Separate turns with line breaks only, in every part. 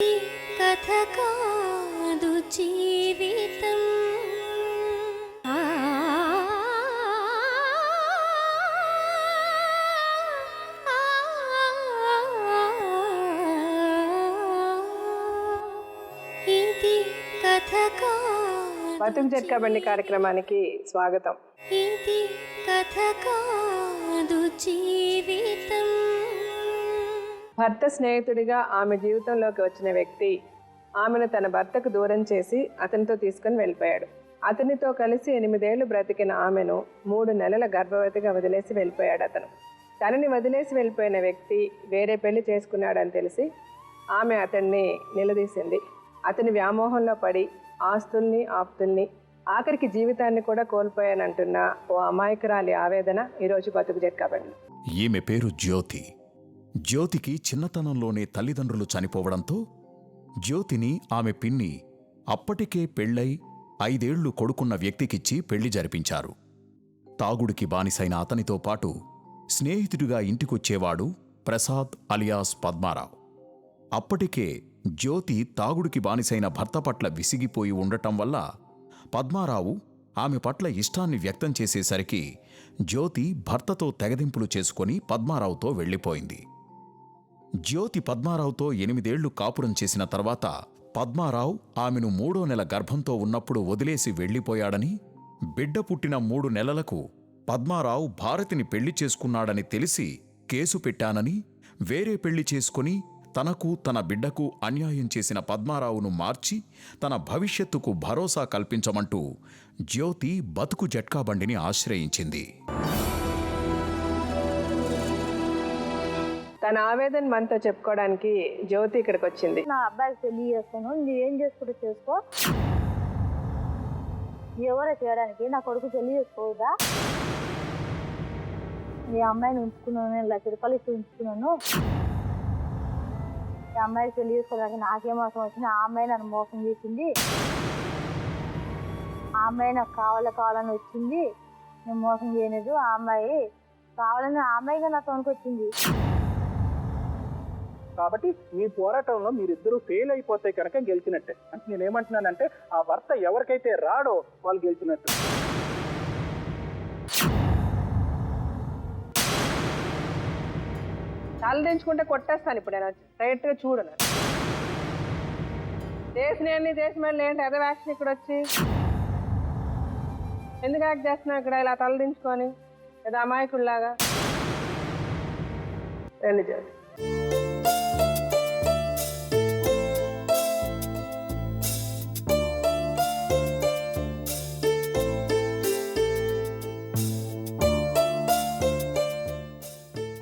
కథ కాదు జీవితం. ఇది కథ కాదు.
బతుకు జట్కా బండి కార్యక్రమానికి స్వాగతం.
ఇది కథ కాదు జీవితం.
భర్త స్నేహితుడిగా ఆమె జీవితంలోకి వచ్చిన వ్యక్తి ఆమెను తన భర్తకు దూరం చేసి అతనితో తీసుకుని వెళ్ళిపోయాడు. అతనితో కలిసి 8 ఏళ్లు బ్రతికిన ఆమెను 3 నెలల గర్భవతిగా వదిలేసి వెళ్ళిపోయాడు అతను. తనని వదిలేసి వెళ్ళిపోయిన వ్యక్తి వేరే పెళ్లి చేసుకున్నాడని తెలిసి ఆమె అతన్ని నిలదీసింది. అతని వ్యామోహంలో పడి ఆస్తుల్ని ఆప్తుల్ని ఆఖరికి జీవితాన్ని కూడా కోల్పోయానంటున్న ఓ అమాయకురాలి ఆవేదన ఈరోజు బతుకు జట్కా బండి.
ఈమె పేరు జ్యోతి. జ్యోతికి చిన్నతనంలోనే తల్లిదండ్రులు చనిపోవడంతో జ్యోతిని ఆమె పిన్ని అప్పటికే పెళ్లై 5 ఏళ్లు కొడుకున్న వ్యక్తికిచ్చి పెళ్లి జరిపించారు. తాగుడికి బానిసైన అతనితో పాటు స్నేహితుడిగా ఇంటికొచ్చేవాడు ప్రసాద్ అలియాస్ పద్మారావు. అప్పటికే జ్యోతి తాగుడికి బానిసైన భర్త పట్ల విసిగిపోయి ఉండటం వల్ల పద్మారావు ఆమె పట్ల ఇష్టాన్ని వ్యక్తం చేసేసరికి జ్యోతి భర్తతో తెగదింపులు చేసుకుని పద్మారావుతో వెళ్ళిపోయింది. జ్యోతి పద్మారావుతో 8 ఏళ్లు కాపురం చేసిన తర్వాత పద్మారావు ఆమెను 3వ నెల గర్భంతో ఉన్నప్పుడు వదిలేసి వెళ్ళిపోయాడని, బిడ్డ పుట్టిన 3 నెలలకు పద్మారావు భారతిని పెళ్లి చేసుకున్నాడని తెలిసి కేసు పెట్టానని, వేరే పెళ్లి చేసుకుని తనకు తన బిడ్డకు అన్యాయం చేసిన పద్మారావును మార్చి తన భవిష్యత్తుకు భరోసా కల్పించమంటూ జ్యోతి బతుకు జట్కా బండిని ఆశ్రయించింది.
తన ఆవేదన మనతో చెప్పుకోవడానికి జ్యోతి ఇక్కడికి వచ్చింది.
నా అబ్బాయికి పెళ్లి చేస్తాను, నువ్వేం చేసుకుంటూ చేసుకో, ఎవరో చేయడానికి నా కొడుకు పెళ్లి చేసుకోవద్దా? ఈ అమ్మాయిని ఉంచుకున్నాను, నేను 1,00,000 రూపాయలు ఇచ్చి ఉంచుకున్నాను. ఈ అమ్మాయికి పెళ్లి చేసుకోవడానికి నాకేం మోసం వచ్చింది? ఆ అమ్మాయి నన్ను మోసం చేసింది, ఆ అమ్మాయి నాకు కావాలని వచ్చింది, నేను మోసం చేయలేదు. ఆ అమ్మాయి కావాలని ఆ అమ్మాయిగా నా తోనికి వచ్చింది.
కాబట్టి మీ పోరాటంలో మీరిద్దరూ ఫెయిల్ అయిపోతే కనుక గెలిచినట్టే. అంటే నేనేమంటున్నానంటే ఆ భర్త ఎవరికైతే రాడో వాళ్ళు గెలిచినట్టు.
తలదించుకుంటే కొట్టేస్తాను ఇప్పుడు నేను రైట్గా చూడను. చేసినవన్నీ చేసి మళ్ళీ ఏంటి అదే యాక్షన్ ఇక్కడ వచ్చి ఎందుకు యాక్ట్ చేస్తున్నావు ఇక్కడ ఇలా తలదించుకొని ఏదో అమాయకుడిలాగా? రండి జ్యోతి.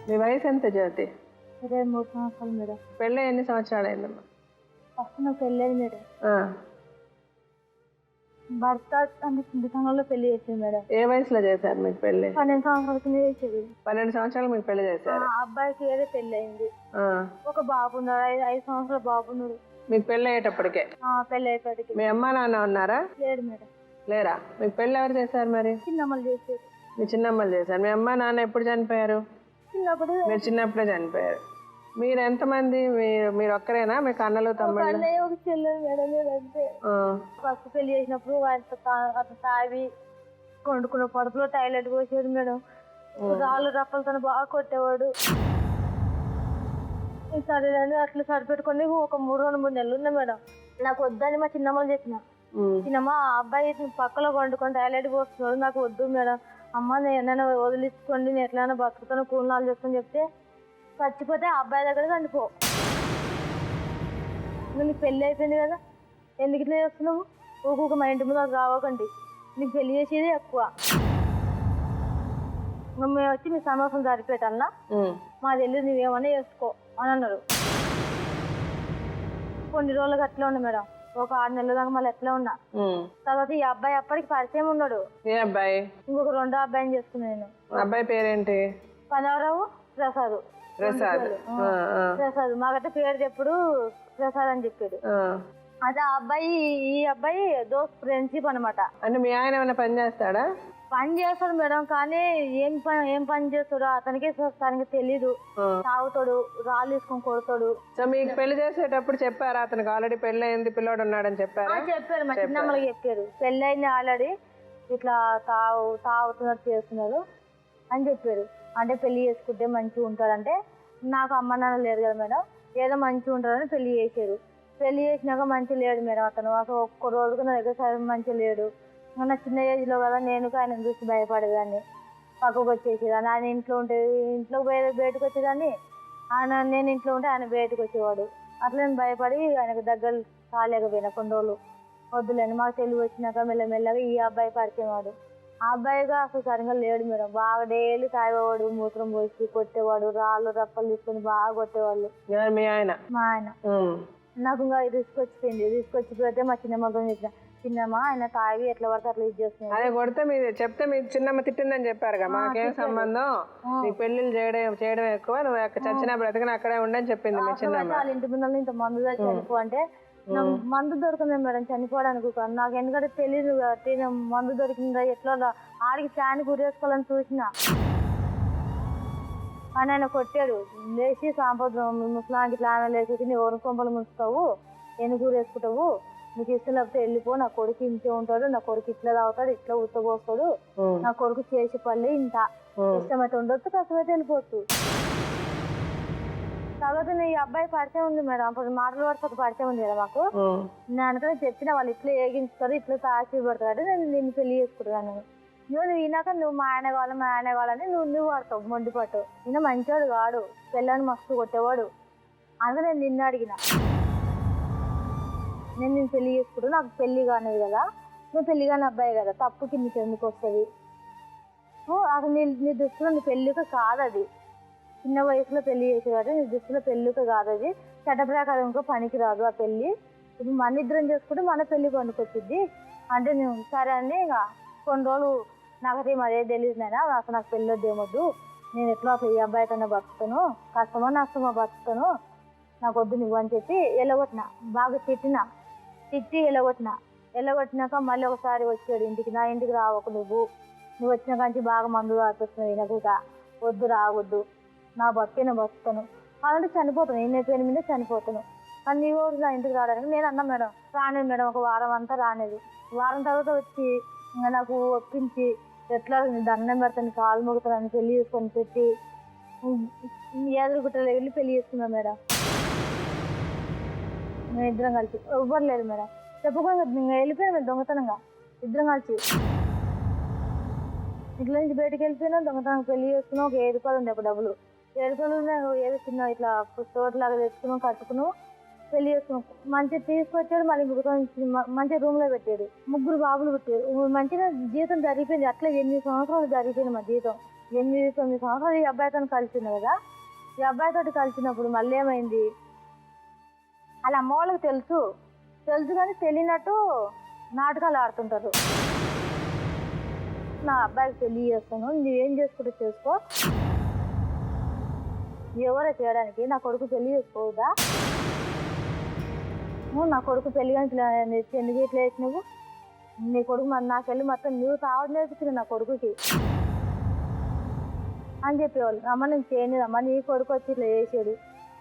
మీ వయసు ఎంత జ్యోతి?
23 సంవత్సరాలు మేడం.
పెళ్ళి ఎన్ని సంవత్సరాలు అయిందమ్మా?
ఫస్ట్ నాకు పెళ్ళేది మేడం. భర్త అంటే చిన్నతనంలో పెళ్లి చేసింది మేడం.
ఏ వయసులో చేశారు మీకు పెళ్ళి?
12 సంవత్సరాల కింద చేసేది.
12 సంవత్సరాలు మీకు పెళ్లి చేశారు?
అబ్బాయికి ఏదో పెళ్లి అయింది, ఒక బాబు ఉన్నాడు, 5 సంవత్సరాల బాబు ఉన్నాడు.
మీకు పెళ్ళి అయ్యేటప్పటికే?
పెళ్లి అయిపోయాడికి.
మీ అమ్మా నాన్న ఉన్నారా?
లేడు మేడం.
లేరా? మీకు పెళ్ళి ఎవరు చేశారు మరి?
చిన్నమ్మలు చేసేది.
మీ చిన్నమ్మలు చేశారు. మీ అమ్మా నాన్న ఎప్పుడు చనిపోయారు?
చిన్నప్పుడు.
మీరు చిన్నప్పుడే చనిపోయారు. మీరు ఎంతమంది? మీరు ఒక్కరేనా? మీకు అన్నలు తమ్ముళ్ళు?
ఒక చెల్లెలు మేడం. లేదంటే ఫస్ట్ పెళ్లి చేసినప్పుడు అతను తావి వండుకున్న పడుపులో టాయిలెట్ పోసేవాడు మేడం. రాళ్ళు రప్పలతో బాగా కొట్టేవాడు. సరేనండి అట్లా సరిపెట్టుకొని ఒక 3 నెలలు ఉన్నా మేడం. నాకు వద్దని మా చిన్నమ్మలు చెప్పిన. చిన్నమ్మ ఆ అబ్బాయి పక్కలో వండుకొని టాయిలెట్ పోస్తున్నాడు, నాకు వద్దు మేడం, అమ్మ నేను వదిలించుకోండి, నేను ఎట్లైనా బతుకుతాను, కూలినాలు చేస్తాను చెప్తే, చచ్చిపోతే ఆ అబ్బాయి దగ్గర చనిపో, నీకు పెళ్ళి అయిపోయింది కదా, ఎందుకు ఇట్లా చేస్తున్నావు, ఊక మా ఇంటి ముందు రావకండి, నీకు పెళ్లి చేసేది ఎక్కువ, మేము వచ్చి మీ సమస్యను సరిపెట్టాలన్నా మా తెలియదు, నువ్వేమన్నా చేసుకో అని అన్నారు. కొన్ని రోజులకు అట్లా ఉన్నా మేడం, ఒక 6 నెలల దాకా మళ్ళీ ఎట్లా ఉన్నా. తర్వాత ఈ అబ్బాయి అప్పటికి పరిచయం ఉన్నాడు.
ఏ అబ్బాయి?
ఇంకొక 2వ అబ్బాయిని చేసుకున్నా నేను.
అబ్బాయి పేరేంటి?
పదవరావు ప్రసాద్. ప్రసాద్ మాకైతే పేరు చెప్పుడు ప్రసాద్ అని చెప్పాడు. అదే ఈ అబ్బాయి దోస్త్ ఫ్రెండ్షిప్ అనమాట.
అంటే మీ ఆయన ఏమైనా పని చేస్తాడా?
పని చేస్తాడు మేడం, కానీ ఏం పని చేస్తాడు అతనికి తనకి తెలీదు. తాగుతాడు, రాళ్ళు తీసుకొని కొడతాడు.
సో మీకు పెళ్లి చేసేటప్పుడు చెప్పారా అతనికి ఆల్రెడీ పెళ్లి అయింది, పిల్లోడు ఉన్నాడని చెప్పారా?
చెప్పారు, మా చిన్నమ్మలకి చెప్పారు. పెళ్ళయింది ఆల్రెడీ, ఇట్లా తాగుతున్నారు చేస్తున్నారు అని చెప్పారు. అంటే పెళ్లి చేసుకుంటే మంచిగా ఉంటాడంటే, నాకు అమ్మ నాన్న లేరు కదా మేడం, ఏదో మంచిగా ఉంటాడని పెళ్లి చేశారు. పెళ్లి చేసినాక మంచిగా లేడు మేడం అతను. అసలు ఒక్క రోజుకు నా దగ్గర మంచిగా లేడు. నా చిన్న ఏజ్లో కదా నేను ఆయన చూసి భయపడేదాన్ని, పక్కకు వచ్చేసేదాన్ని. ఆయన ఇంట్లో ఉంటే ఇంట్లో బయటకు వచ్చేదాన్ని, నేను ఇంట్లో ఉంటే ఆయన బయటకు వచ్చేవాడు. అట్లా నేను భయపడి ఆయనకు దగ్గర కాలేకపోయినా కొన్ని రోజులు. వద్దులేని మాకు తెలివి వచ్చినాక మెల్లమెల్లగా ఈ అబ్బాయి పరిచయం వాడు. ఆ అబ్బాయిగా అసలు సరిగ్గా లేడు మేడం. బాగా డైలీ తాగేవాడు, మూత్రం పోసి కొట్టేవాడు, రాళ్ళు రప్పలు తీసుకొని బాగా కొట్టేవాళ్ళు.
మీ ఆయన?
మా ఆయన. నాకు ఇంకా తీసుకొచ్చిపోయింది. తీసుకొచ్చిపోతే మా చిన్నమ్మతో చెప్పిన, చిన్నమ్మ ఆయన తాగి ఎట్లా పడితే అట్లా ఇది చేస్తున్నాడు.
అదే కొడితే మీరు చెప్తే మీ చిన్నమ్మ తిట్టిందని చెప్పారుగా, మాకేం సంబంధం, నీకు పెళ్లిళ్ళు చేయడం ఎక్కువ, నువ్వు చచ్చిన బ్రతకని అక్కడే ఉండని చెప్పింది మీ చిన్నమ్మ.
వాళ్ళ ఇంటి ముందు ఇంత మందు చనిపో అంటే, మందు దొరికింది మేడం చనిపోవడానికి. నాకు ఎందుకంటే తెలియదు కాబట్టి మందు దొరికిందా ఎట్లా ఆడికి ఫ్యాన్ గురేసుకోవాలని చూసిన. అని ఆయన కొట్టాడు. లేచి సాంప్రదాయం ముసలాంటి ఇట్లా ఆమె లేచేసి నీ ఎవరి కొంపలు ముంచుతావు, ఎన్ని వేసుకుంటావు, నీకు ఇష్టం లేకపోతే వెళ్ళిపో, నా కొడుకు ఇంతే ఉంటాడు, నా కొడుకు ఇట్లా తాగుతాడు, ఇట్లా ఉత్తపోస్తాడు, నా కొడుకు చేసి పల్లె ఇంత ఇష్టమైతే ఉండొచ్చు, కష్టమైతే వెళ్ళిపోవచ్చు. తర్వాత ఈ అబ్బాయి పరిచయం ఉంది మేడం, అప్పుడు మాటలు వరకు ఒక పరిచయం ఉంది కదా మాకు. నేను అనుకుని చెప్పిన వాళ్ళు ఇట్లా ఏగించుతారు, ఇట్లా తాచి పడతాడు, నేను నిన్ను పెళ్లి చేసుకుంటాను. నువ్వు ఈనాక నువ్వు మా ఆయన కావాలని నువ్వు వాడతావు మొండి పట్టు. ఈయన మంచివాడు కాడు, పెళ్ళని మస్తు కొట్టేవాడు. అందుకే నేను నిన్ను అడిగిన, నేను పెళ్లి చేసుకుంటాను, నాకు పెళ్లి కానిది కదా, నువ్వు పెళ్లి కాని అబ్బాయి కదా, తప్పుకి నీకు ఎందుకు వస్తుంది? అసలు నీ దృష్టిలో నీ పెళ్ళిక కాదు అది, చిన్న వయసులో పెళ్లి చేసేవాడు, నీ దృష్టిలో పెళ్ళిక కాదు అది, చట్ట ప్రకారంగా పనికి రాదు ఆ పెళ్ళి. ఇప్పుడు మన ఇద్దరం చేసుకుంటే మన పెళ్లి పనికొచ్చింది అంటే నువ్వు సరే అని ఇంకా కొన్ని రోజులు నాకైతే అదే తెలియదు నాయన, అసలు నాకు పెళ్ళి వద్దేమొద్దు, నేను ఎట్లా అసలు ఈ అబ్బాయి కన్నా బతుకుతాను, కష్టమో నష్టమో బతుకుతాను, నాకు వద్దు నువ్వు అని చెప్పి వెళ్ళగొట్టిన. బాగా తిట్టి వెళ్ళగొట్టినాక మళ్ళీ ఒకసారి వచ్చాడు ఇంటికి. నా ఇంటికి రావకు, నువ్వు వచ్చిన కాంచి బాగా మందు ఆపిస్తున్నావు, ఈయనకుగా వద్దు రావద్దు, నా బతుకే నేను బతుకుతాను అలాంటి చనిపోతాను, నేను పేరు మీద చనిపోతాను, కానీ నీ ఊరు నా ఇంటికి రావడానికి నేను అన్నా మేడం. రానేది మేడం, ఒక వారం అంతా రానేది. వారం తర్వాత వచ్చి ఇంకా నాకు ఒప్పించి ఎట్లా దండం పెడతాను, కాలు మొగుతాను, పెళ్లి చేసుకొని పెట్టి ఎదురుగుట్టలో వెళ్ళి పెళ్లి చేసుకున్నాం మేడం. మేము ఇద్దరం కలిసి. ఎవ్వరు లేదు మేడం, చెప్పుకోగా వెళ్ళిపోయాం మేము దొంగతనంగా ఇద్దరం కలిసి. ఇంట్లో నుంచి బయటకు వెళ్ళిపోయినా దొంగతనం పెళ్లి చేసుకున్నాం. ఒక 7 రూపాయలు ఉండే, ఒక డబ్బులు 7 రూపాయలు ఏదో చిన్న ఇట్లా తోటలాగా తెచ్చుకున్నాం, కట్టుకున్నాం, పెళ్లి చేసుకున్నాం. మంచిగా తీసుకొచ్చాడు, మళ్ళీ మంచిగా రూమ్లో పెట్టాడు. 3 బాబులు పుట్టారు. మంచిగా జీవితం జరిగిపోయింది. అట్లా 8 సంవత్సరాలు జరిగిపోయింది మా జీవితం. 8-9 సంవత్సరాలు ఈ అబ్బాయితో కలిసింది కదా. ఈ అబ్బాయితో కలిసినప్పుడు మళ్ళీ ఏమైంది, వాళ్ళ అమ్మ వాళ్ళకి తెలుసు కానీ తెలియనట్టు నాటకాలు ఆడుతుంటారు. నా అబ్బాయికి పెళ్లి చేస్తాను, నువ్వేం చేసుకుంటే చేసుకో, ఎవరో చేయడానికి, నా కొడుకు పెళ్లి చేసుకోవద్దా, నా కొడుకు పెళ్లి కానీ ఎందుకు ఇట్లా వేసి నువ్వు, నీ కొడుకు నాకెళ్ళి మొత్తం నువ్వు తావడం నేర్పించింది నా కొడుకుకి అని చెప్పేవాళ్ళు. అమ్మ నేను చేయలేదమ్మా, నీ కొడుకు వచ్చి ఇట్లా చేసాడు,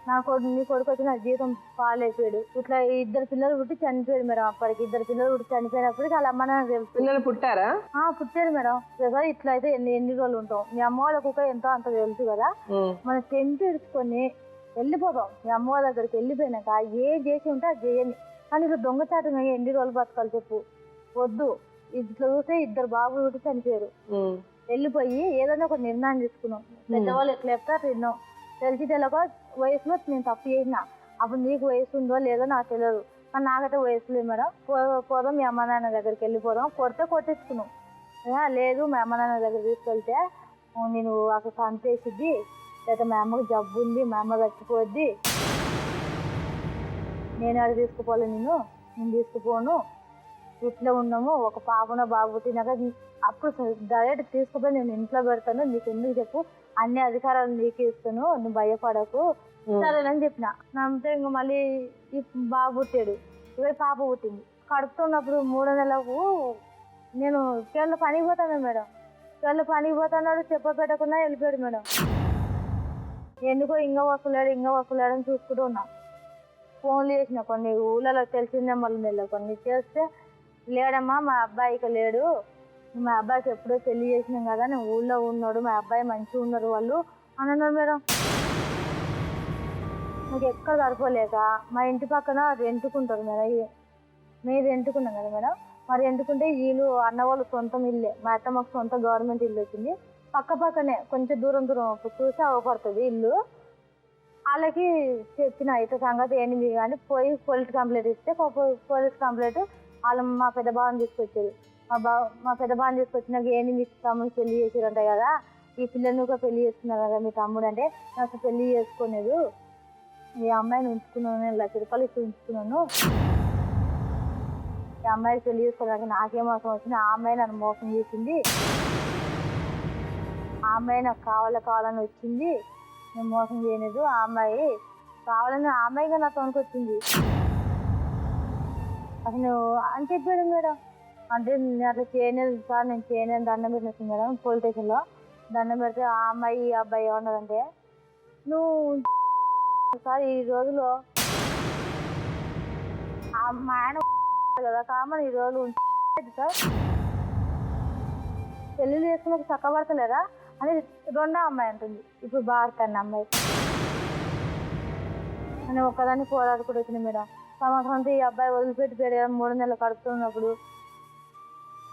నీ కొడుకు వచ్చి నా జీవితం పాలైపోయాడు, ఇట్లా 2 పిల్లలు పుట్టి చనిపోయాడు మేడం. అప్పటికి 2 పిల్లలు పుట్టి చనిపోయినప్పటికీ వాళ్ళ అమ్మ నాకు తెలుసు.
పిల్లలు పుట్టారా?
పుట్టారు మేడం. ఇట్లా అయితే ఎన్ని రోజులు ఉంటాం, మీ అమ్మ వాళ్ళకు ఎంతో అంత తెలుసు కదా, మనం టెంట్ ఇడుచుకొని వెళ్ళిపోతాం. మీ అమ్మ వాళ్ళ దగ్గరికి వెళ్ళిపోయినాక ఏం చేసి ఉంటే అది చేయని, కానీ ఇట్లా దొంగచాటుగా ఎన్ని రోజులు బతకాలి చెప్పు, వద్దు. ఇట్లా చూస్తే 2 బాబులు పుట్టి చనిపోయారు. వెళ్ళిపోయి ఏదైనా ఒక నిర్ణయం తీసుకున్నాం. పెద్దవాళ్ళు ఎట్లా చెప్తారు తిన్నాం. తెలిసి తెలియక వయసులో నేను తప్పు చేసిన, అప్పుడు నీకు వయసు ఉందో లేదో నాకు తెలియదు, కానీ నాకైతే వయసు లేదు మేడం. పోదాం మీ అమ్మ నాన్న దగ్గరికి వెళ్ళిపోదాం, కొట్టించుకున్నాం. లేదు మా అమ్మ నాన్న దగ్గర తీసుకెళ్తే నేను అక్కడ చంపేసిద్ది, లేదా మా అమ్మకి జబ్బు ఉంది, మా అమ్మ చచ్చిపోద్ది, నేను అక్కడ తీసుకుపోలే, నేను తీసుకుపోను, ఇట్లా ఉన్నాము. ఒక పాపన బాబు పుట్టినాక అప్పుడు డైరెక్ట్ తీసుకుపోయి నేను ఇంట్లో పెడతాను, నీకు ఎందుకు చెప్పు, అన్ని అధికారాలు నీకు ఇస్తాను, నువ్వు భయపడకు, సరేనని చెప్పిన. నమ్మితే ఇంకా మళ్ళీ ఈ బాబు పుట్టాడు, పాప పుట్టింది. కడుపుతున్నప్పుడు 3 నెలలకు నేను కేరళ పనికి పోతాను మేడం. వాళ్ళ పనికి పోతున్నాడు చెప్ప పెట్టకుండా వెళ్ళిపోయాడు మేడం. ఎందుకో ఇంకా వస్తలేడు అని చూసుకుంటూ ఉన్నా. ఫోన్లు చేసిన కొన్ని ఊళ్ళలో తెలిసిన నెంబర్లు నెల కొన్ని చేస్తే లేడమ్మా మా అబ్బాయి ఇక లేడు, మా అబ్బాయికి ఎప్పుడో పెళ్లి చేసినాం కదా, నేను ఊళ్ళో ఉన్నాడు, మా అబ్బాయి మంచిగా ఉన్నారు వాళ్ళు అని అన్నారు మేడం. నాకు ఎక్కడ సరిపోలేక మా ఇంటి పక్కన రెంటుకుంటారు మేడం, మేము రెంటుకున్నాం కదా మేడం. మరి రెంటుకుంటే వీళ్ళు అన్న వాళ్ళు సొంతం ఇల్లే, మా అత్త మాకు సొంత గవర్నమెంట్ ఇల్లు వచ్చింది, పక్కనే కొంచెం దూరం చూసి అవపడుతుంది ఇల్లు. వాళ్ళకి చెప్పిన ఇట్లా సంగతి ఏంటి కానీ పోయి పోలీస్ కంప్లైంట్ ఇస్తే పోలీస్ కంప్లైంట్ వాళ్ళు మా పెద్ద బావని తీసుకొచ్చారు. మా పెద్ద బావని తీసుకొచ్చినాక ఏంటి మీ తమ్ముడు పెళ్లి చేసారంట కదా, ఈ పిల్లని ఒక పెళ్లి చేసుకున్నారు కదా మీ తమ్ముడు అంటే, నాకు పెళ్లి చేసుకోలేదు, ఈ అమ్మాయిని ఉంచుకున్నాను, నేను 1 లక్ష రూపాయలు ఇచ్చి ఉంచుకున్నాను, ఈ అమ్మాయికి పెళ్లి చేసుకోవడానికి నాకేం మోసం వచ్చింది, ఆ అమ్మాయి నన్ను మోసం చేసింది, ఆ అమ్మాయి నాకు కావాలని వచ్చింది, నేను మోసం చేయలేదు, ఆ అమ్మాయి కావాలని ఆ అమ్మాయిగా నా తోనికి వచ్చింది అసలు అని చెప్పాడు మేడం. అంటే నేను అట్లా చేయలేదు సార్, నేను చేయలేదు దండం పెట్టినట్టు మేడం. పోలీస్ స్టేషన్లో దండం పెడితే ఆ అమ్మాయి ఈ అబ్బాయి ఏమన్నారంటే, నువ్వు సార్ ఈ రోజులో మా ఆయన కదా కామన్ ఈ రోజులు సార్ పెళ్ళిళ్ళు చేసుకున్న చక్కబడతలేరా అని రెండో అమ్మాయి అంటుంది. ఇప్పుడు బాగుతాను అమ్మాయి అని ఒక్కదాన్ని పోరాడుకుంటూ వచ్చింది మేడం. సంవత్సరంతో ఈ అబ్బాయి వదిలిపెట్టి పెరిగారు. 3 నెలలు కడుపుతున్నప్పుడు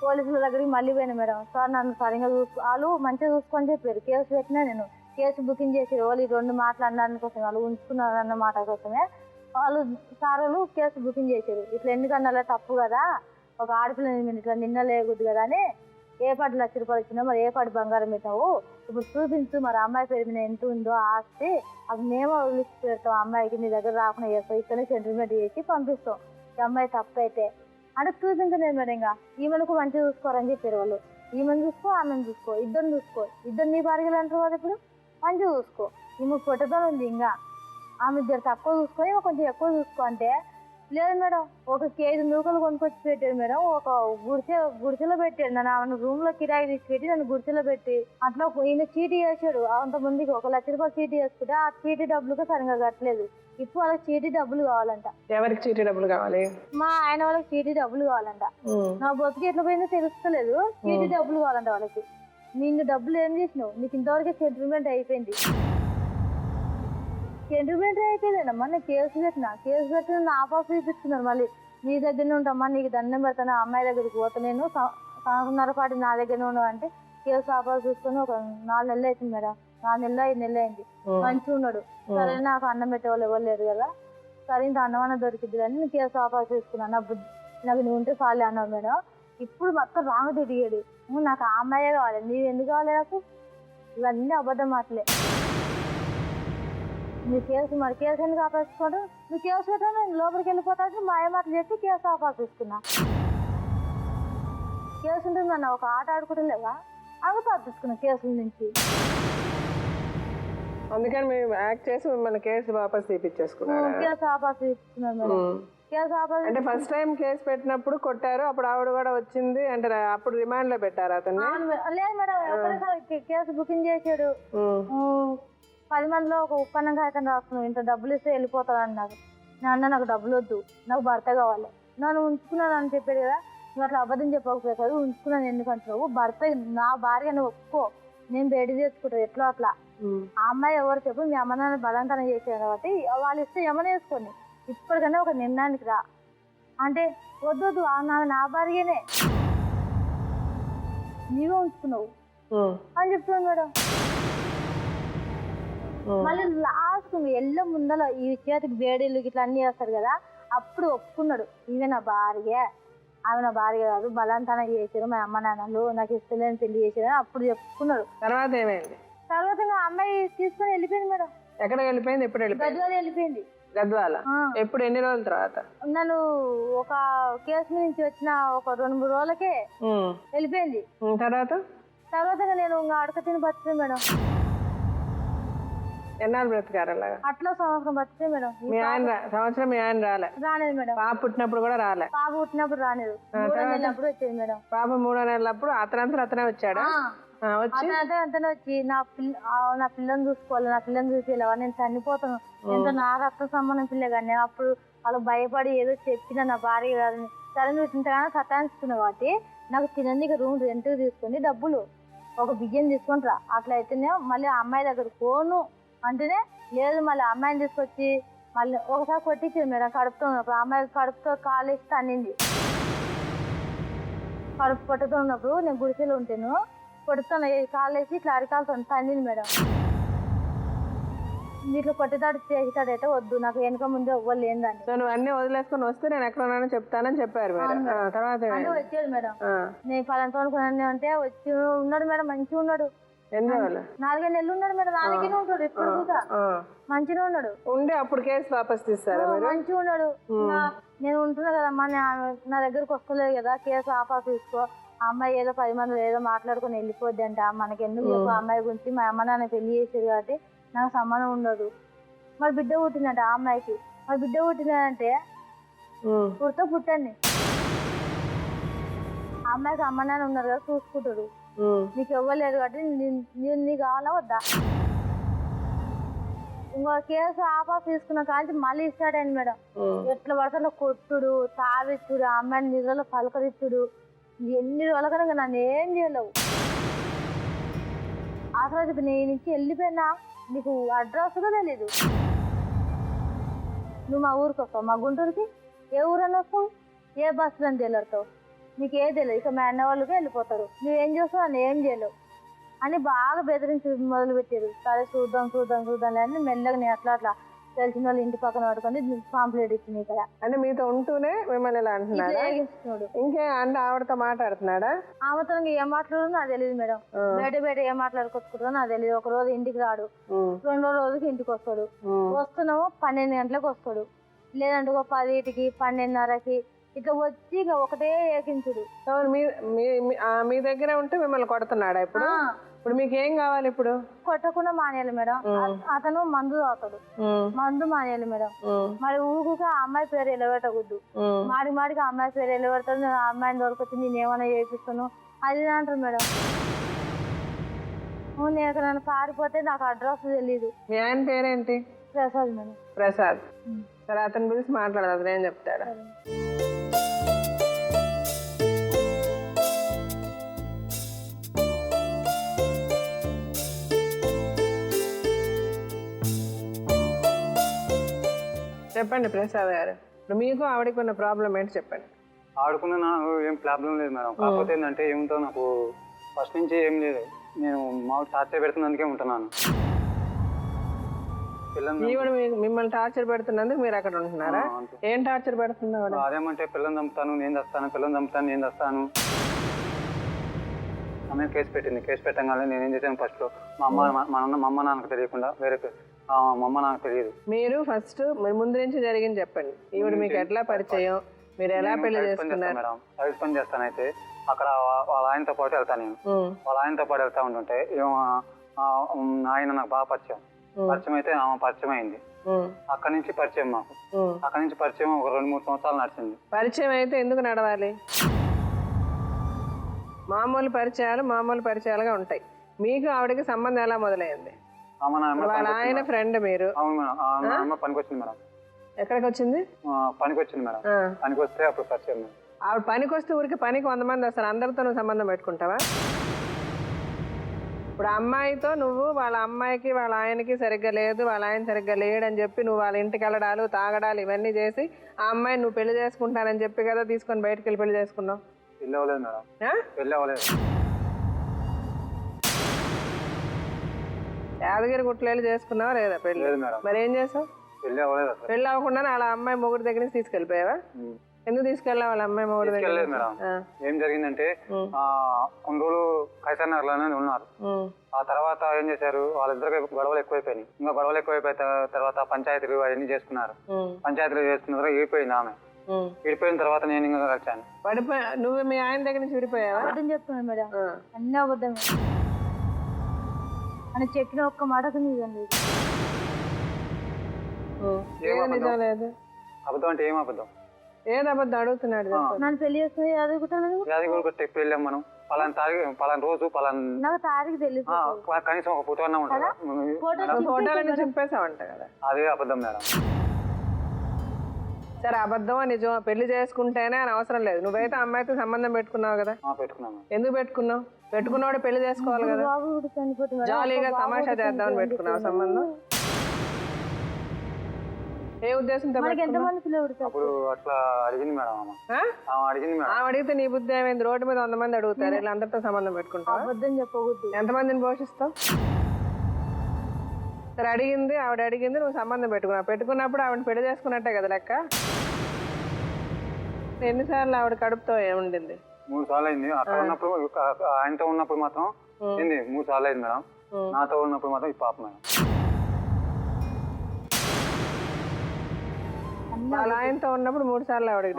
పోలీసుల దగ్గరికి మళ్ళీ పోయినా మేడం. సార్ నన్ను సరిగ్గా వాళ్ళు మంచిగా చూసుకొని చెప్పారు. కేసు పెట్టినా నేను కేసు బుకింగ్ చేసారు. వాళ్ళు ఈ 2 మాట్లాడడానికి కోసం వాళ్ళు ఉంచుకున్నారు అన్న మాట కోసమే వాళ్ళు సార్లు కేసు బుకింగ్ చేశారు. ఇట్లా ఎందుకన్నా తప్పు కదా, ఒక ఆడపిల్లని ఇట్లా నిన్న లేకూడదు కదా అని, ఏ పాటి 1 లక్ష రూపాయలు ఇచ్చినా మరి ఏ పాటి బంగారం పెట్టావు, ఇప్పుడు చూపించు మరి అమ్మాయి పేరు మీద ఎంత ఉందో ఆస్తి, అది మేము వదిలిసి పెడతాం, అమ్మాయికి నీ దగ్గర రాకుండా చేస్తాం, ఇక్కడనే సెటిల్మెంట్ చేసి పంపిస్తాం ఈ అమ్మాయి తప్పు అయితే అంటే చూపించలేదు మేడం. ఇంకా ఈమెను మంచిగా చూసుకోరని చెప్పారు వాళ్ళు. ఈమెను చూసుకో ఆమెను చూసుకో, ఇద్దరిని చూసుకో, ఇద్దరు నీ భార్యలు అంటారు కదా, ఇప్పుడు మంచిగా చూసుకో, ఈమె పొట్టతో ఉంది, ఇంకా ఆమె ఇద్దరు తక్కువ చూసుకొని ఈమె కొంచెం ఎక్కువ చూసుకో అంటే, లేదు మేడం 1 కేజీ నూకలు కొనుక్కొచ్చి పెట్టాడు మేడం. ఒక గుడిసెలో పెట్టాడు నన్ను, ఆమె రూమ్లో కిరాయి తీసి పెట్టి నన్ను గుడిసెలో పెట్టి అట్లా ఈయన చీటీ వేసాడు. అంతమందికి 1 లక్ష రూపాయలు చీటీ వేసుకుంటే ఆ చీటీ డబ్బులుగా సరిగా కట్టలేదు. ఇప్పుడు వాళ్ళకి చీటీ డబ్బులు కావాలంట.
ఎవరికి చీటీ డబ్బులు కావాలి?
మా ఆయన వాళ్ళకి చీటీ డబ్బులు కావాలంట. నా బతుకు ఎట్లా పోయిందో తెలుస్తలేదు. చీటీ డబ్బులు కావాలంట వాళ్ళకి. నిన్ను డబ్బులు ఏం చేసినావు, నీకు ఇంతవరకు సెటిల్మెంట్ అయిపోయింది. సెటిల్మెంట్ అయిపోయిందమ్మా, నేను కేసు పెట్టిన నా ఆఫాస్ చూపిస్తున్నారు. మళ్ళీ నీ దగ్గరనే ఉంటామా, నీకు దండం పెడతాను, అమ్మాయి దగ్గరికి పోతా, నేను 1.5 పాటి నా దగ్గరనే ఉండవు అంటే కేసు ఆఫాస్ చూసుకొని ఒక 4 నెలలు అవుతుంది మేడం. 4 నెలలు 5 నెలలు అయింది. మంచిగా ఉన్నాడు. సరే నాకు అన్నం పెట్టేవాళ్ళు ఎవరు లేరు కదా, సరే ఇంత అన్నం అన్న దొరికిద్ది కానీ నేను కేసు ఆఫాస్ తీసుకున్నాను, నాకు నువ్వు ఉంటే చాలే అన్నావు మేడం. ఇప్పుడు మొత్తం రాంగ్ తిరిగాడు. నాకు ఆ అమ్మాయే కావాలి, నీవు ఎందుకు కావాలి నాకు, ఇవన్నీ అబద్ధం మాటలే. నీ కేసు మరి కేసు ఎందుకు ఆపేసుకోడు, నువ్వు కేసు పెట్టా నేను లోపలికి వెళ్ళిపోతాను మాయ మాటలు చెప్పి కేసు ఆఫాస్ తీసుకున్నా. కేసు ఉంటుందన్న ఒక ఆట ఆడుకుంటలేవా, అవి తప్పించుకున్నా కేసుల నుంచి.
అందుకని మేము యాక్ట్ చేసి మిమ్మల్ని కేసు వాపస్ తీపిచ్చేసుకున్నాం.
కేసు ఆఫాస్ తీసుకున్నాను మేడం. కేసు ఆఫాస్
అంటే ఫస్ట్ టైం కేసు పెట్టినప్పుడు కొట్టారు, అప్పుడు ఆవిడ కూడా వచ్చింది అంటే అప్పుడు రిమాండ్ లో పెట్టారు అతన్ని?
లేదు మేడం, ఒకసారి కేసు బుకింగ్ చేసాడు. 10 మందిలో ఒక ఉత్పన్నం కాగితం రాస్తున్నావు, ఇంత డబ్బులు ఇస్తే వెళ్ళిపోతాడు అన్నారు. నాన్న నాకు డబ్బులు వద్దు, నాకు భర్త కావాలి, నన్ను ఉంచుకున్నాను అని చెప్పాడు కదా, నువ్వు అట్లా అబద్ధం చెప్పకపోతే ఉంచుకున్నాను ఎందుకంటున్నావు, భర్త నా భార్య నువ్వు ఒప్పుకో, నేను బయట చేసుకుంటాను ఎట్లా అట్లా. ఆ అమ్మాయి ఎవరు చెప్పు, మీ అమ్మ నాన్న బలవంతం చేశారు కాబట్టి వాళ్ళు ఇస్తే ఏమైనా వేసుకోండి, ఇప్పటికన్నా ఒక నిర్ణయానికి రా అంటే వద్దు నా భార్యనే నీవే ఉంచుకున్నావు అని చెప్తున్నాను మేడం. మళ్ళీ లాస్ట్ ఎల్ల ముందల ఈ చేతికి వేడిళ్ళు ఇట్లా అన్ని చేస్తారు కదా, అప్పుడు ఒప్పుకున్నాడు ఇవే నా భార్య, ఆమె నా భార్య కాదు, బలవంతాన చేశారు మా అమ్మ నాన్నలు, నాకు ఇష్టలేని పెళ్లి చేశారు అప్పుడు చెప్పుకున్నాడు.
తర్వాత ఏమైంది?
తర్వాత అమ్మాయి తీసుకొని వెళ్ళిపోయింది మేడం.
ఎక్కడ వెళ్ళిపోయింది? ఎప్పుడు వెళ్ళిపోయింది?
గద్వాల వెళ్ళిపోయింది.
గద్వాల ఎప్పుడు? ఎన్ని రోజుల తర్వాత?
నన్ను ఒక కేసు నుంచి వచ్చిన ఒక 2-3 రోజులకే వెళ్ళిపోయింది. తర్వాత నేను అడక తిని బతికే మేడం.
ఎన్నాళ్ళు బ్రతికారు అలాగా?
అట్లా సంవత్సరం బతికే మేడం.
మీ ఆయన సంవత్సరం మీ ఆయన
రాలేదు మేడం.
పాప పుట్టినప్పుడు కూడా రాలే?
పాప పుట్టినప్పుడు రాలేదు, 3 నెలలప్పుడు వచ్చేది మేడం.
పాప 3 నెలలప్పుడు అతనంతా అతనే వచ్చాడా? వచ్చి
అంతనే వచ్చి నా పిల్లని చూసుకోవాలి, నా పిల్లని చూసేలావా, నేను చనిపోతాను, ఎంతో నా రక్త సంబంధం పిల్ల కానీ అప్పుడు వాళ్ళు భయపడి ఏదో చెప్పిన నా భార్య కాదని సరే నువ్వు ఇంతగానో సతాయిస్తున్నావు కాబట్టి నాకు తినందుకు రూమ్ రెంట్కి తీసుకొని డబ్బులు ఒక బియ్యం తీసుకుంటారా, అట్లా అయితేనే మళ్ళీ ఆ అమ్మాయి దగ్గర పోను అంటేనే లేదు, మళ్ళీ అమ్మాయిని తీసుకొచ్చి మళ్ళీ ఒకసారి కొట్టించింది మేడం కడుపుతో ఉన్నప్పుడు. అమ్మాయి కడుపుతో కాలేసి తన్నింది. కడుపు కొట్టుతూ ఉన్నప్పుడు నేను గుడిసెలో ఉంటాను, కొడుతున్నా కాలేసి ఇట్లా అరికాలతో తన్నింది మేడం. ఇట్లా కొట్టేదాడు చేసేటాడైతే వద్దు, నాకు వెనక ముందే ఎవ్వరు ఏందని.
సో నువ్వు అన్ని వదిలేసుకొని వస్తే నేను ఎక్కడ ఉన్నానో చెప్తానని చెప్పారు మేడం. తర్వాత
అంటే వచ్చాడు మేడం, నేను పలాంటి అనుకున్నాను అంటే వచ్చి ఉన్నాడు మేడం, మంచిగా ఉన్నాడు. 4 నెలలు ఉన్నాడు మేడం, దానికినే ఉంటాడు ఇప్పుడు కూడా మంచిగా ఉన్నాడు.
ఉండి అప్పుడు కేసు వాపస్ తీస్తారా?
మంచిగా ఉన్నాడు. నేను ఉంటున్నా కదమ్మా, నా దగ్గరకు వస్తలేదు కదా, కేసు వాపస్ తీసుకో, ఆ అమ్మాయి ఏదో 10 మందిలో ఏదో మాట్లాడుకుని వెళ్ళిపోద్ది అంట, మనకి ఎందుకు చెప్పు అమ్మాయి గురించి, మా అమ్మ నాన్న పెళ్లి చేసేది కాబట్టి నాకు సంబంధం ఉండదు. మరి బిడ్డ పుట్టిందంట ఆ అమ్మాయికి, మరి బిడ్డ పుట్టిందంటే పుట్టండి, ఆ అమ్మాయికి అమ్మ నాన్న ఉన్నారు కదా చూసుకుంటారు, నీకు ఇవ్వలేదు కాబట్టి నీ కావాలా వద్దా? ఇంకో కేసు ఆఫాఫ్ తీసుకున్న కానీ మళ్ళీ ఇస్తాడండి మేడం. ఎట్లా పడుతుందో కొట్టుడు, తావిచ్చుడు, ఆ అమ్మాయిని నిద్రలో పలకరిచ్చుడు, ఎన్ని రోజులకన్నా నన్ను ఏం చేయలేవు. అసలు నేను నుంచి వెళ్ళిపోయినా నీకు అడ్రస్ కూడా తెలీదు. నువ్వు మా ఊరికి వస్తావు, మా గుంటూరుకి ఏ ఊరని వస్తావు, ఏ బస్సులో వెళ్తావు, నీకు ఏ తెలియదు. ఇక మా అన్న వాళ్ళకి వెళ్ళిపోతారు, నువ్వేం చేస్తావు నన్ను ఏం చేయలేవు అని బాగా బెదిరించి మొదలు పెట్టారు. సరే చూద్దాం అని మెల్లగా నేను అట్లా తెలిసిన వాళ్ళు ఇంటి పక్కన పడుకొని పాంప్లెట్ ఇచ్చింది ఇక్కడ.
అంటే మీతో ఉంటూనే మిమ్మల్ని ఇలా అంటున్నాడు? ఇంకే అంటే ఆవిడతో మాట్లాడుతున్నాడా?
ఆమెతో ఏం మాట్లాడదో నాకు తెలియదు మేడం, బయట ఏం మాట్లాడుకొచ్చుకుంటుందో నాకు తెలియదు. ఒక రోజు ఇంటికి రాడు, 2వ రోజుకి ఇంటికి వస్తాడు, వస్తున్నాము 12 గంటలకు వస్తాడు, లేదంటే ఒక 10కి 12:30కి ఇట్లా వచ్చి ఇక ఒకటే ఏకించుడు.
మీ దగ్గర ఉంటే మిమ్మల్ని కొడుతున్నాడా? ఇప్పుడు ఇప్పుడు మీకు ఏం కావాలి? ఇప్పుడు
కొట్టకుండా మానేయాలి మేడం. అతను మందు తాగుతాడు, మందు మానేయాలి మేడం. మరి ఊరుగా ఆ అమ్మాయి పేరు ఎలబెట్టకూడదు, మాడికి ఆ అమ్మాయి పేరు ఎలబెడతాడు. నేను ఆ అమ్మాయిని దొరకొచ్చి నేను ఏమైనా చేపిస్తాను అది అంటారు మేడం. నేను నన్ను పారిపోతే నాకు అడ్రస్ తెలీదు.
మీ ఆయన పేరేంటి?
ప్రసాద్ మేడం.
ప్రసాద్. సరే అతని గురించి మాట్లాడదు, నేను చెప్తాడా? చెప్పండి ప్రసాద్ గారు, ఇప్పుడు మీకు ఆవిడకి ఉన్న ప్రాబ్లం ఏంటి చెప్పండి.
ఆడుకున్న నాకు ఏం ప్రాబ్లం లేదు మేడం, కాకపోతే ఏంటంటే ఏముందో నాకు ఫస్ట్ నుంచి ఏం లేదు, నేను మామూలు టార్చర్ పెడుతున్నందుకే ఉంటున్నాను.
ఈవిడ మిమ్మల్ని టార్చర్ పెడుతున్నందుకు మీరు అక్కడ ఉంటున్నారా? ఏం టార్చర్ పెడుతున్నావు?
అదేమంటే పిల్లల్ని చంపుతాను నేను చస్తాను, పిల్లల్ని చంపుతాను నేను చస్తాను. ఆమె కేసు పెట్టింది, కేసు పెట్టగానే నేనేం చేశాను, ఫస్ట్ మా అమ్మ నాన్నకు తెలియకుండా వేరే మా అమ్మ నాకు తెలియదు.
మీరు ఫస్ట్ ముందు నుంచి జరిగింది చెప్పండి. ఈవిడ మీకు ఎట్లా పరిచయం, మీరు ఎలా పెళ్లి చేసుకున్నారు?
మేడం సర్వీస్ పని చేస్తాను, అయితే అక్కడ వాళ్ళ ఆయనతో పాటు వెళ్తాను. నేను వాళ్ళ ఆయనతో పాటు వెళ్తా ఉంటుంటే ఆయన నాకు బాగా పరిచయం అయితే ఆమె పరిచయం అయింది. అక్కడి నుంచి పరిచయం మాకు, అక్కడి నుంచి పరిచయం ఒక 2-3 సంవత్సరాలు నడిచింది.
పరిచయం అయితే ఎందుకు నడవాలి? మామూలు పరిచయాలుగా ఉంటాయి. మీకు ఆవిడకి సంబంధం ఎలా మొదలైంది? వాళ్ళ ఆయన ఫ్రెండ్ మీరు?
అవును మేడం, పనికి వచ్చింది మేడం.
ఎక్కడికి వచ్చింది?
పనికి వచ్చింది మేడం. పనికి వస్తే అప్పుడు పరిచయం.
ఆవిడ పనికి వస్తే ఊరికి పనికి 100 మంది వస్తారు, అందరితో నువ్వు సంబంధం పెట్టుకుంటావా? ఇప్పుడు అమ్మాయితో నువ్వు వాళ్ళ అమ్మాయికి వాళ్ళ ఆయనకి సరిగ్గా లేదు, వాళ్ళ ఆయన సరిగ్గా లేడని చెప్పి నువ్వు వాళ్ళ ఇంటికి వెళ్ళడాలు తాగడాలు ఇవన్నీ చేసి ఆ అమ్మాయి నువ్వు పెళ్లి చేసుకుంటానని చెప్పి కదా తీసుకొని బయటకు వెళ్ళి పెళ్లి చేసుకున్నావు.
పెళ్లి అవ్వలేదు మేడం, పెళ్లి అవ్వలేదు.
యాదగిరి గుట్లేళ్ళు చేసుకున్నావా లేదా పెళ్లి? మరి ఏం చేసావు? పెళ్లి అవ్వకుండా వాళ్ళ అమ్మాయి మొగుడు దగ్గర నుంచి తీసుకెళ్ళిపోయావా? ఎందుకు తీసుకెళ్ళా వాళ్ళ అమ్మాయి మొగుడు దగ్గర?
ఏం జరిగిందంటే కొన్ని రోజులు కైసర్ నగర్ లోనే ఉన్నారు. ఆ తర్వాత ఏం చేశారు, వాళ్ళిద్దరికి గొడవలు ఎక్కువైపోయినాయి. ఇంకా గొడవలు అయిపోయిన తర్వాత పంచాయతీలు అవన్నీ చేసుకున్నారు. పంచాయతీలు చేసుకున్న తర్వాత విడిపోయింది ఆమె. విడిపోయిన తర్వాత నేను ఇంకా కలిసాను.
నువ్వు మీ ఆయన దగ్గర నుంచి విడిపోయావా?
చెప్తున్నాను మేడం, అన్నీ అబద్ధం అని చెప్పిన ఒక్క మాటకు నిజం లేదు.
నిజం లేదు.
అబద్ధం అంటే ఏం అబద్ధం?
ఏది అబద్ధం అడుగుతున్నాడు?
నన్ను పెళ్లి చేసుకుని యాదగిరి గుట్ట
యాదగిరి గుట్ట ఎప్పుడు వెళ్ళాం మనం? పలానా తారీఖు పలానా రోజు పలానా
నాకు తారీఖు తెలియదు.
కనీసం ఒక ఫోటో అన్నా ఉంటుంది.
ఫోటోలన్నీ చింపేసావంట కదా.
అదే అబద్ధం మేడం.
సరే అబద్ధమో నిజమో పెళ్లి చేసుకుంటేనే అని అవసరం లేదు. నువ్వైతే అమ్మాయితో సంబంధం పెట్టుకున్నావు కదా.
పెట్టుకున్నాను.
ఎందుకు పెట్టుకున్నావు? పెట్టుకున్నాడు పెళ్లి చేసుకోవాలి కదా.
బాబు కూడా చనిపోతుంది మేడం.
జాలీగా తమాషా చేద్దామని పెట్టుకున్నావు సంబంధం. ఏ ఉద్దేశంతో
ఎంతమంది పిల్లలు?
అప్పుడు అట్లా అడిగింది మేడం. అడిగింది మేడం.
ఆమె అడిగితే నీ బుద్ధి ఏమైంది? రోడ్డు మీద 100 మంది అడుగుతారు, ఇలా అందరితో సంబంధం పెట్టుకుంటావు.
అబద్ధం చెప్పకూడదు.
ఎంతమందిని పోషిస్తావు? సరే అడిగింది, ఆవిడ అడిగింది, నువ్వు సంబంధం పెట్టుకున్నావు. పెట్టుకున్నప్పుడు ఆవిడ పెళ్లి చేసుకున్నట్టే కదా లెక్క. ఎన్నిసార్లు ఆవిడ కడుపుతో ఏముండింది?
3 సార్లు అయింది. అక్కడ ఉన్నప్పుడు ఆయనతో ఉన్నప్పుడు మాత్రం 3 సార్లు అయింది మేడం. నాతో ఉన్నప్పుడు మాత్రం ఈ పాప మేడం.
వాళ్ళ ఆయనతో ఉన్నప్పుడు 3 సార్లు ఆవిడకి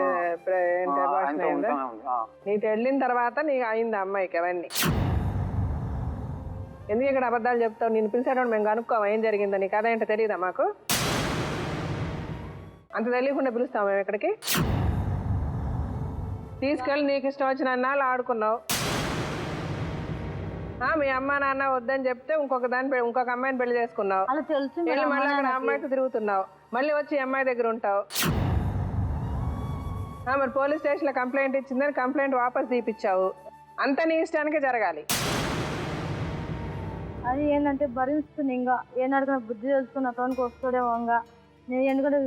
నీకు వెళ్ళిన తర్వాత నీకు అయింది అమ్మాయికి అవన్నీ. ఎందుకు ఇక్కడ అబద్ధాలు చెప్తావు? నేను పిలిచేటప్పుడు మేము కనుక్కోవా ఏం జరిగిందో? నీకు అదేంటో తెలియదా మాకు? అంత తెలియకుండా పిలుస్తావు మేము ఇక్కడికి? తీసుకెళ్ళి నీకు ఇష్టం వచ్చిన అన్నాళ్ళు ఆడుకున్నావు. మీ అమ్మ నాన్న వద్దని చెప్తే ఇంకొక అమ్మాయిని పెళ్లి చేసుకున్నావు. వెళ్ళి మళ్ళీ అక్కడ అమ్మాయితో తిరుగుతున్నావు. మళ్ళీ వచ్చి అమ్మాయి దగ్గర ఉంటావు. మరి పోలీస్ స్టేషన్లో కంప్లైంట్ ఇచ్చిందని కంప్లైంట్ వాపస్ తీపిచ్చావు. అంత నీ ఇష్టానికే జరగాలి.
అది ఏంటంటే భరిస్తుంది. ఇంకా ఏనాడుగా బుద్ధి తెలుసుకున్న అతనికి వస్తాడేమో. ఇంకా నేను ఎందుకంటే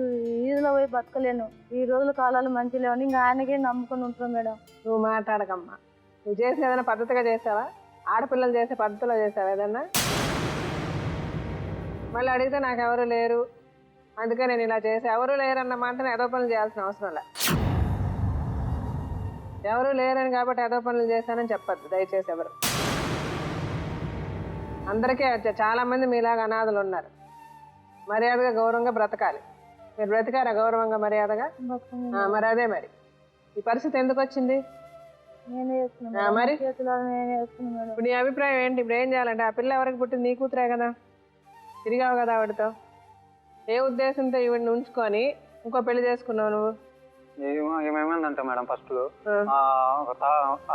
వీధిలో పోయి బతకలేను. ఈ రోజుల కాలాలు మంచి లేవని ఇంకా ఆయనకే నమ్ముకొని ఉంటాను మేడం.
నువ్వు మాట్లాడకమ్మా. నువ్వు చేసిన ఏదైనా పద్ధతిగా చేసావా? ఆడపిల్లలు చేసే పద్ధతిలో చేసావా ఏదన్నా? మళ్ళీ అడిగితే నాకు ఎవరు లేరు అందుకే నేను ఇలా చేసి, ఎవరు లేరన్న మాటని ఏదో పనులు చేయాల్సిన అవసరం లే. ఎవరు లేరని కాబట్టి ఏదో పనులు చేశానని చెప్పద్దు దయచేసి ఎవరు. అందరికీ చాలా మంది మీలాగా అనాథలు ఉన్నారు. మర్యాదగా గౌరవంగా బ్రతకాలి. మీరు బ్రతికారా గౌరవంగా మర్యాదగా? మరి అదే మరి ఈ పరిస్థితి ఎందుకు వచ్చింది? మరి ఇప్పుడు నీ అభిప్రాయం ఏంటి? ఇప్పుడు ఏం చేయాలంటే ఆ పిల్ల ఎవరికి పుట్టింది? నీ కూతురే కదా, తిరిగావు కదా ఆవిడతో. ఏ ఉద్దేశంతో ఈవిడిని ఉంచుకొని ఇంకో పెళ్లి చేసుకున్నావు నువ్వు?
ఏమేమందంట మేడం, ఫస్ట్ లో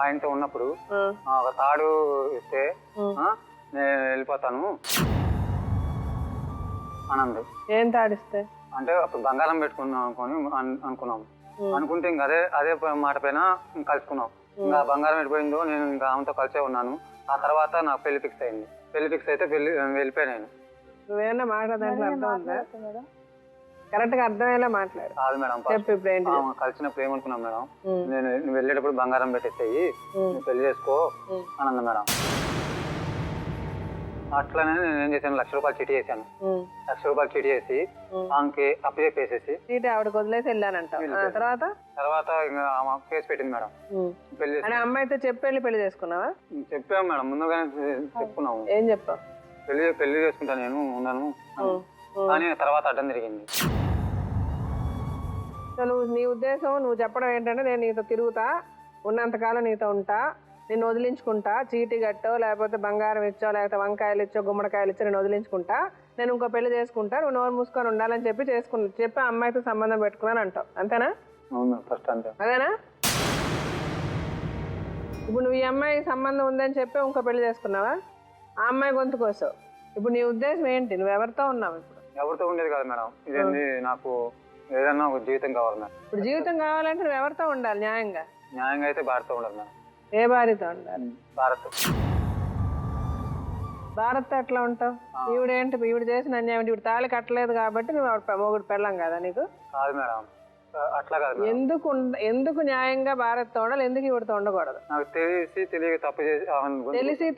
ఆయనతో ఉన్నప్పుడు ఒక తాడు ఇస్తే నేను వెళ్ళిపోతాను అనంది.
ఏం తాడిస్తే?
అంటే అప్పుడు బంగారం పెట్టుకున్నాం అనుకున్నాం. అనుకుంటే ఇంకా అదే మాట పైన కలుసుకున్నాం. ఇంకా బంగారం వెళ్ళిపోయిందో నేను ఇంకా ఆమెతో కలిసే ఉన్నాను. ఆ తర్వాత నాకు పెళ్లి ఫిక్స్ అయింది. పెళ్లి ఫిక్స్ అయితే వెళ్ళిపోయా నేను.
నువ్వేమన్నా మాట్లాడదాంట్లో అర్థం ఉందా? కరెక్ట్ గా అర్థమయ్యేలా మాట్లాడు.
కాదు మేడం, కలిసినప్పుడు ఏమనుకున్నాం మేడం, నువ్వు వెళ్ళేటప్పుడు బంగారం పెట్టేసేయి, నువ్వు పెళ్లి చేసుకో అని అన్నా మేడం. అట్లనే నేను ఏం చేశాను, 1,00,000 రూపాయలు చీటీ చేశాను. 1,00,000 రూపాయలు చీటీ చేసి ఆమెకి అప్పు చెప్పేసేసి
చీటీ ఆవిడకి వదిలేసి వెళ్ళానంట. తర్వాత
ఇంకా ఆమె కేసు పెట్టింది మేడం.
పెళ్లి అమ్మాయితో చెప్పి పెళ్లి చేసుకున్నావా?
చెప్పాము మేడం, ముందుగానే చెప్పుకున్నాము.
ఏం చెప్పావు?
పెళ్లి చేసుకుంటా నేను ఉన్నాను కానీ తర్వాత అడ్డం తిరిగింది.
నువ్వు నీ ఉద్దేశం నువ్వు చెప్పడం ఏంటంటే, నేను నీతో తిరుగుతా, ఉన్నంతకాలం నీతో ఉంటా, నేను వదిలించుకుంటా, చీటీ కట్టో లేకపోతే బంగారం ఇచ్చో లేకపోతే వంకాయలు ఇచ్చో గుమ్మడికాయలు ఇచ్చో నేను వదిలించుకుంటా, నేను ఇంకో పెళ్లి చేసుకుంటా, నువ్వు నోరు మూసుకొని ఉండాలని చెప్పి అమ్మాయితో సంబంధం పెట్టుకున్నాను అంటావు. అంతేనా? అదేనా? ఇప్పుడు నువ్వు ఈ అమ్మాయి సంబంధం ఉందని చెప్పి ఇంకో పెళ్లి చేసుకున్నావా? ఆ అమ్మాయి గొంతు కోసావు. ఇప్పుడు నీ ఉద్దేశం ఏంటి? నువ్వు ఎవరితో ఉన్నావు? ఇప్పుడు
ఎవరితో ఉండేది కాదు మేడం, ఇదేంది నాకు ఏదన్నా ఒక జీవితం కావాలి మేడం.
ఇప్పుడు జీవితం కావాలంటే నువ్వు ఎవరితో ఉండాలి? న్యాయంగా
అయితే భారత్తో ఉండాలి మేడం.
ఏ భార్యతో ఉండాలి? భారత్ ఎట్లా ఉంటావు? ఈవిడేంటి, ఈవిడ చేసిన అన్యాయం, ఈవిడ తాళి కట్టలేదు కాబట్టి నువ్వు ఆవిడ మొగుడు పెళ్ళం కదా నీకు?
కాదు మేడం, అట్లా కాదు.
ఎందుకు న్యాయంగా భారత్తో ఉండాలి, ఎందుకు ఈవిడతో ఉండకూడదు?
నాకు
తెలిసి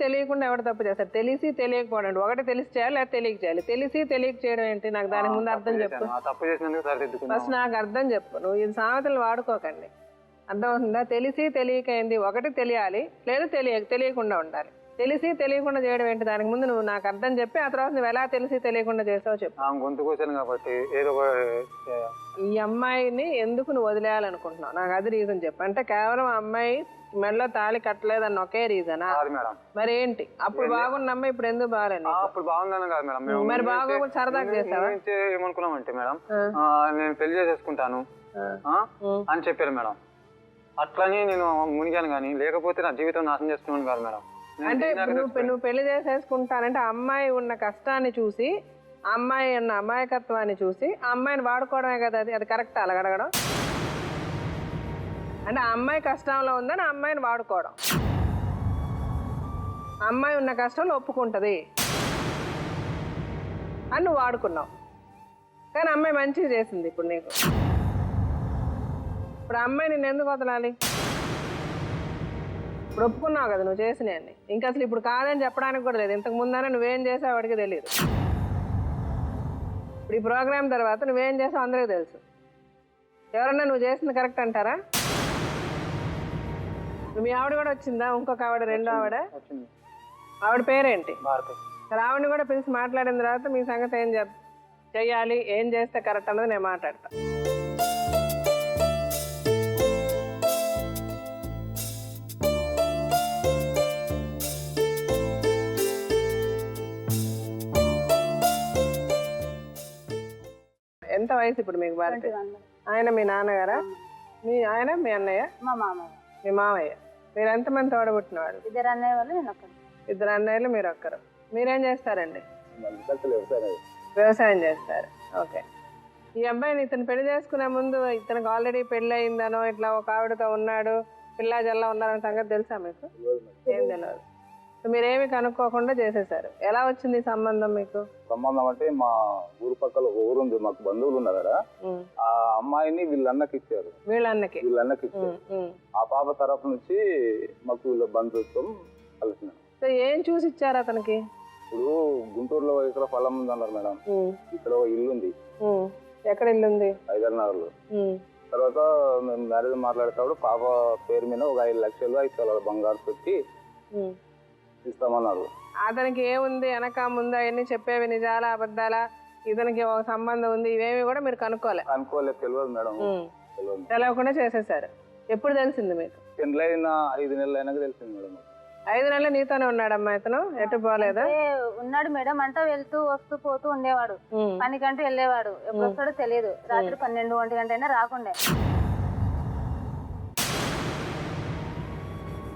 తెలియకుండా ఎవరు తప్పు చేస్తారు? తెలిసి తెలియకపోవడం ఒకటి తెలిసి చేయాలి లేదా తెలియక చేయాలి. తెలిసి తెలియక చేయడం ఏంటి? నాకు దానికి ముందు అర్థం చెప్పు.
తప్పు చేసినందుకు
ఫస్ట్ నాకు అర్థం చెప్పు. నువ్వు ఈ సామెతలు వాడుకోకండి, అర్థమవుతుందా? తెలిసి తెలియక ఏంది? ఒకటి తెలియాలి లేదా తెలియకుండా ఉండాలి. తెలిసి తెలియకుండా చేయడం ఏంటి? దానికి ముందు నువ్వు నాకు అర్థం చెప్పి ఆ తర్వాత నువ్వు ఎలా తెలిసి తెలియకుండా చేసావు చెప్పు.
గొంతు కోసాను కాబట్టి ఏదో
ఈ అమ్మాయిని ఎందుకు నువ్వు వదిలేయాలనుకుంటున్నావు? నాకు అది రీజన్ చెప్పు. అంటే కేవలం అమ్మాయి మెడలో తాళి కట్టలేదన్న ఒకే రీజనా? మరి ఏంటి? అప్పుడు బాగున్న అమ్మాయి ఇప్పుడు ఎందుకు బాగాలేదు?
అప్పుడు బాగుందని కాదు మేడం,
మరి బాగోకుండా సరదాగా చేసావా?
ఏమనుకున్నామంటే మేడం, నేను పెళ్లి చేసేసుకుంటాను అని చెప్పారు మేడం. అట్లని నేను మునిగాను కానీ లేకపోతే నా జీవితం నాశనం చేసుకున్నాను కాదు మేడం.
అంటే నువ్వు పెళ్లి చేసేసుకుంటానంటే ఆ అమ్మాయి ఉన్న కష్టాన్ని చూసి, ఆ అమ్మాయి ఉన్న అమాయకత్వాన్ని చూసి ఆ అమ్మాయిని వాడుకోవడమే కదా. అది కరెక్ట్ అలా అడగడం? అంటే ఆ అమ్మాయి కష్టంలో ఉందని ఆ అమ్మాయిని వాడుకోవడం. ఆ అమ్మాయి ఉన్న కష్టంలో ఒప్పుకుంటుంది అని నువ్వు వాడుకున్నావు. కానీ అమ్మాయి మంచిగా చేసింది ఇప్పుడు నీకు. ఇప్పుడు ఆ అమ్మాయి నిన్ను ఎందుకు వదలాలి? ఇప్పుడు ఒప్పుకున్నావు కదా నువ్వు చేసినవన్నీ. ఇంకా అసలు ఇప్పుడు కాదని చెప్పడానికి కూడా లేదు. ఇంతకు ముందనే నువ్వేం చేసావు వాడికి తెలియదు. ఇప్పుడు ఈ ప్రోగ్రామ్ తర్వాత నువ్వేం చేసావు అందరికీ తెలుసు. ఎవరన్నా నువ్వు చేసింది కరెక్ట్ అంటారా? మీ ఆవిడ కూడా వచ్చిందా? ఇంకొక ఆవిడ, రెండో ఆవిడ, ఆవిడ పేరేంటి? ఆవిడని కూడా పిలిచి మాట్లాడిన తర్వాత మీ సంగతి ఏం చెయ్యాలి, ఏం చేస్తే కరెక్ట్ అన్నది నేను మాట్లాడతా. ఎంత వయసు ఇప్పుడు మీకు భారతి? ఆయన మీ నాన్నగారా? ఆయన మీ అన్నయ్య?
మా మామయ్య.
మీ మామయ్య. మీరు ఎంతమంది తోడబుట్టినవాడు?
2 అన్నయ్య వాళ్ళు, నేను ఒక్కరు.
2 అన్నయ్యలు, మీరు ఒక్కరు. మీరేం చేస్తారండి? వ్యవసాయం చేస్తారు. ఓకే. ఈ అబ్బాయిని ఇతను పెళ్లి చేసుకునే ముందు ఇతనికి ఆల్రెడీ పెళ్లి అయిందనో ఇట్లా ఒక ఆవిడతో ఉన్నాడు, పిల్లా జల్లా ఉన్నారనే సంగతి తెలుసా మీకు? ఏం తెలియదు. మీరేమి కనుక్కోకుండా చేసేసారు. ఎలా వచ్చింది ఈ సంబంధం మీకు?
సంబంధం అంటే మా ఊరు పక్కల ఒక ఊరు ఉంది, మాకు బంధువులు ఉన్నారు కదా, ఆ అమ్మాయిని వీళ్ళన్నకి ఇచ్చారు. వీళ్ళన్నకి ఇచ్చారు. ఆ పాప తరఫు నుంచి మాకు వీళ్ళ బంధుత్వం కలిసిన.
సో ఏం చూసి ఇచ్చారు అతనికి?
ఇప్పుడు గుంటూరులో ఇక్కడ పొలం ఉంది అన్నారు మేడం. ఇక్కడ ఒక ఇల్లు ఉంది.
ఎక్కడ ఇల్లు ఉంది?
హైదరాబాద్లో. తర్వాత మేము మ్యారేజ్ మాట్లాడేటప్పుడు పాప పేరు మీద ఒక 5 లక్షలు 5 తులాల బంగారు పెట్టి ఇస్తామన్నారు.
అతనికి ఏముంది వెనక ముందు అవన్నీ చెప్పేవి నిజాలా అబద్ధాలా, ఇతనికి ఒక సంబంధం ఉంది, ఇవేమి కూడా మీరు కనుక్కోలేదు?
తెలియదు మేడం.
తెలియకుండా చేసేసారు. ఎప్పుడు తెలిసింది మీకు?
పెళ్ళైన 5 నెలలు అయినాక తెలిసింది మేడం.
5 నెలలు నీతోనే ఉన్నాడమ్మా ఇతను? ఎటు పోలేదా?
ఉన్నాడు మేడం. అంతా వెళ్తూ వస్తూ పోతూ ఉండేవాడు. పనికంటూ వెళ్ళేవాడు. ఎప్పుడు వస్తాడో తెలియదు. రాత్రి 12, 1 గంట అయినా రాకుండే.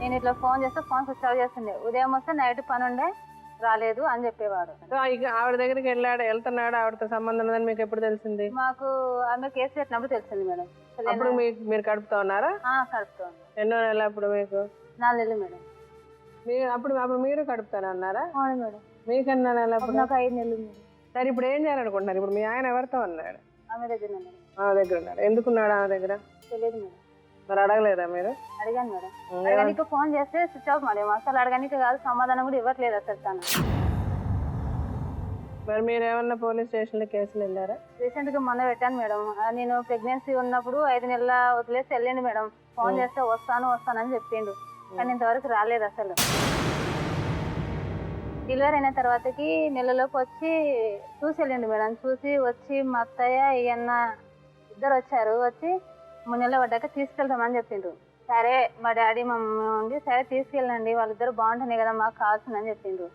నేను ఇట్లా ఫోన్ చేస్తే ఫోన్ స్విచ్ ఆఫ్ చేస్తుండే. ఉదయం వస్తే నైట్ పని ఉండే, రాలేదు అని చెప్పేవాడు.
ఆవిడ దగ్గరికి వెళ్తున్నాడు, ఆవిడతో సంబంధం ఉందని మీకు ఎప్పుడు తెలిసింది?
మాకు ఆమె కేసు పెట్టినప్పుడు తెలిసింది మేడం.
అప్పుడు మీరు కడుపుతా ఉన్నారా?
కడుపుతా ఉన్నా.
ఎన్నో నెలలు అప్పుడు మీకు?
4 నెలలు మేడం.
అప్పుడు మీరు కడుపుతానే ఉన్నారా?
అవును మేడం.
మీకన్నా నెల?
నాకు 5 నెలలు మేడం.
సరే, ఇప్పుడు ఏం చేయాలనుకుంటున్నారు? ఇప్పుడు మీ ఆయన ఎవరితో ఉన్నాడు?
ఆమె దగ్గర.
ఆమె దగ్గర ఉన్నాడు. ఎందుకున్నాడు ఆమె దగ్గర?
తెలియదు మేడం.
మరి అడగలేదా మీరు?
అడిగాను మేడం. అడగడానికి ఫోన్ చేస్తే స్విచ్ ఆఫ్ మేడం. అసలు అడగడానికి కాదు, సమాధానం కూడా ఇవ్వట్లేదు అసలు తను.
మరి మీరు ఏమన్నా పోలీస్ స్టేషన్లో కేసులు వెళ్ళారా?
రీసెంట్ గా మొన్న పెట్టాను మేడం. నేను ప్రెగ్నెన్సీ ఉన్నప్పుడు 5 నెలల వదిలేసి వెళ్ళిండు మేడం. ఫోన్ చేస్తే వస్తానని చెప్పిండు, కానీ ఇంతవరకు రాలేదు అసలు. డెలివరీ అయిన తర్వాతకి నెలలోకి వచ్చి చూసి వెళ్ళిండు మేడం. చూసి వచ్చి మా అత్తయ్య ఈయన్న ఇద్దరు వచ్చారు. వచ్చి 3 నెలలు పడ్డాక తీసుకెళ్తామని చెప్పిండ్రు. సరే, మా డాడీ మా మమ్మీ ఉండి సరే తీసుకెళ్ళండి, వాళ్ళిద్దరు బాగుంటున్నాయి కదా మాకు కావాల్సిందని చెప్పిండ్రు.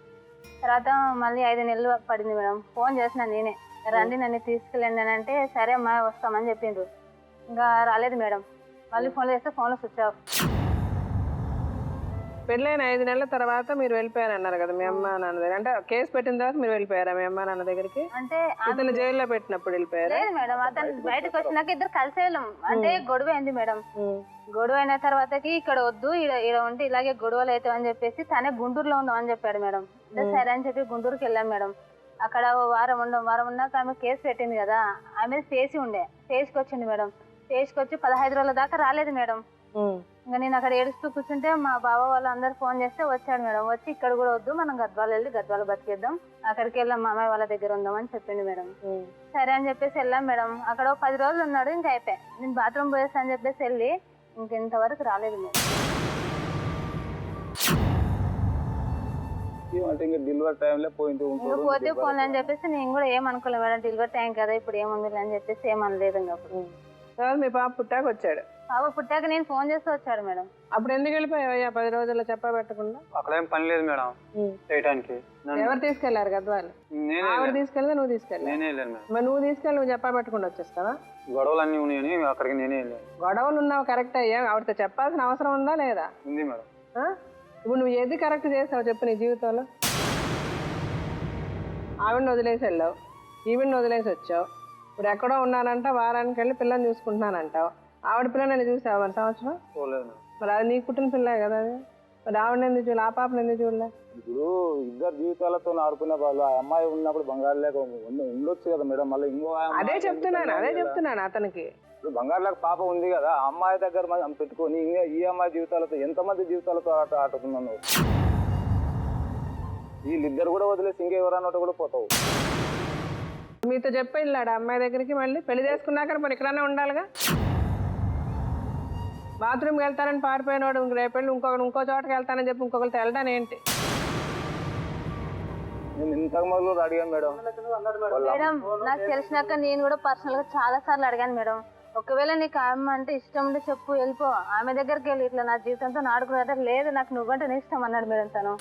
తర్వాత మళ్ళీ 5 నెలలు పడింది మేడం. ఫోన్ చేసిన నేనే, రండి నన్ను తీసుకెళ్ళండి అని అంటే సరే అమ్మా వస్తామని చెప్పిండ్రు. ఇంకా రాలేదు మేడం. మళ్ళీ ఫోన్ చేస్తే ఫోన్లో స్విచ్ ఆఫ్.
పెళ్ళైన 5 నెలల తర్వాత మీరు వెళ్ళిపోయారు అన్నారు కదా మీ అమ్మ నాన్న దగ్గర. అంటే కేసు పెట్టిన తర్వాత మీరు వెళ్ళిపోయారా మీ అమ్మ నాన్న దగ్గరికి?
అంటే
అతను జైల్లో పెట్టినప్పుడు వెళ్ళిపోయారా?
లేదు మేడం, అతను బయటకు వచ్చినాక ఇద్దరు కలిసి వెళ్ళాం. అంటే గొడవ అయింది మేడం. గొడవ అయిన తర్వాతకి ఇక్కడ వద్దు, ఇక్కడ ఉంటే ఇలాగే గొడవలు అవుతాయి అని చెప్పేసి తనే గుంటూరులో ఉందాం అని చెప్పాడు మేడం. సరే అని చెప్పి గుంటూరుకి వెళ్ళాం మేడం. అక్కడ వారం ఉన్నాక ఆమె కేసు పెట్టింది కదా, ఆమె స్టేసి ఉండే. స్టేజ్కి వచ్చింది మేడం. స్టేజ్కి వచ్చి 15 రోజుల దాకా రాలేదు మేడం. ఇంకా నేను అక్కడ ఏడుస్తూ కూర్చుంటే మా బావ వాళ్ళు అందరు ఫోన్ చేస్తే వచ్చాడు మేడం. వచ్చి ఇక్కడ కూడా వద్దు, మనం గద్వాల వెళ్ళి గద్వాల బతికేద్దాం, అక్కడికి వెళ్ళాం మా అమ్మాయి వాళ్ళ దగ్గర ఉందామని చెప్పింది మేడం. సరే అని చెప్పేసి వెళ్ళాం మేడం. అక్కడ 10 రోజులు ఉన్నాడు, ఇంకా అయిపోయి నేను బాత్రూమ్ పోయేస్తా అని చెప్పేసి వెళ్ళి ఇంతవరకు రాలేదు మేడం.
డెలివరీ టైంలో
పోతే ఫోన్ అని చెప్పేసి నేను కూడా ఏమనుకోలేదు మేడం. డెలివరీ టైం కదా ఇప్పుడు ఏముంది అని చెప్పేసి ఏమనలేదు. ఇంకా అప్పుడు
తర్వాత మీ పాప పుట్టాక వచ్చాడు.
పాప పుట్టాక నేను ఫోన్ చేస్తే వచ్చాడు మేడం.
అప్పుడు ఎందుకు వెళ్ళిపోయావయ్యా 10 రోజుల్లో చెప్పబెట్టకుండా?
అక్కడ ఏం పని లేదు మేడం చేయడానికి.
ఎవరు తీసుకెళ్లారు గద్వాలు? ఆవిడ తీసుకెళ్తే నువ్వు తీసుకెళ్ళి?
నేనే వెళ్ళాను మేడం.
మరి నువ్వు తీసుకెళ్ళి నువ్వు చెప్పబెట్టకుండా వచ్చేస్తావా?
గొడవలు అన్నీ ఉన్నాయని అక్కడికి నేనే వెళ్ళాను.
గొడవలు ఉన్నావు కరెక్ట్ అయ్యా, ఆవిడతో చెప్పాల్సిన అవసరం ఉందా లేదా?
ఉంది మేడం.
ఇప్పుడు నువ్వు ఏది కరెక్ట్ చేస్తావు చెప్పు నీ జీవితంలో? ఆవిడని వదిలేసి వెళ్ళావు, ఈవిడ్ని వదిలేసి వచ్చావు, ఇప్పుడు ఎక్కడో ఉన్నానంట, వారానికి వెళ్ళి పిల్లని చూసుకుంటున్నానంటావు. ఆవిడ పిల్లని చూసావు మరి సంవత్సరం? మరి అది నీకు పుట్టిన పిల్లే కదా అది. మరి ఆవిడని ఎందుకు చూడలే, ఆ పాపని ఎందుకు చూడలే?
ఇప్పుడు ఇద్దరు జీవితాలతో ఆడుకునే వాళ్ళు, ఆ అమ్మాయి ఉన్నప్పుడు బంగారు లేక ఉండొచ్చు కదా మేడం. మళ్ళీ ఇంకో
అదే చెప్తున్నాను అతనికి.
ఇప్పుడు బంగారు లేక పాప ఉంది కదా, ఆ అమ్మాయి దగ్గర పెట్టుకొని ఇంకా ఈ అమ్మాయి జీవితాలతో ఎంతమంది జీవితాలతో ఆడుతున్నాను. వీళ్ళిద్దరు కూడా వదిలేసి ఇంకెవరన్నట్టు కూడా పోతావు.
మీతో చెప్పి వెళ్ళాడు అమ్మాయి దగ్గరికి, మళ్ళీ పెళ్లి చేసుకున్నాక మరి ఇక్కడనే ఉండాలిగా. బాత్రూమ్కి వెళ్తానని పారిపోయినాడు, రేపెళ్ళి ఇంకో చోటకి వెళ్తానని చెప్పి ఇంకొకరితో వెళ్ళడానికి ఏంటి?
నేను ఇంతకు మొదలు అడిగాను మేడం.
మేడం నాకు తెలిసినాక నేను కూడా పర్సనల్ గా చాలా సార్లు అడిగాను మేడం. ఒకవేళ నీకు ఆమె అంటే ఇష్టం ఉంటే చెప్పు, వెళ్ళిపో, ఆమె దగ్గరికి వెళ్ళి ఇట్లా నా జీవితంతో ఆడుకునే లేదు, నాకు నువ్వంటే ఇష్టం అన్నాడు మేడం తను.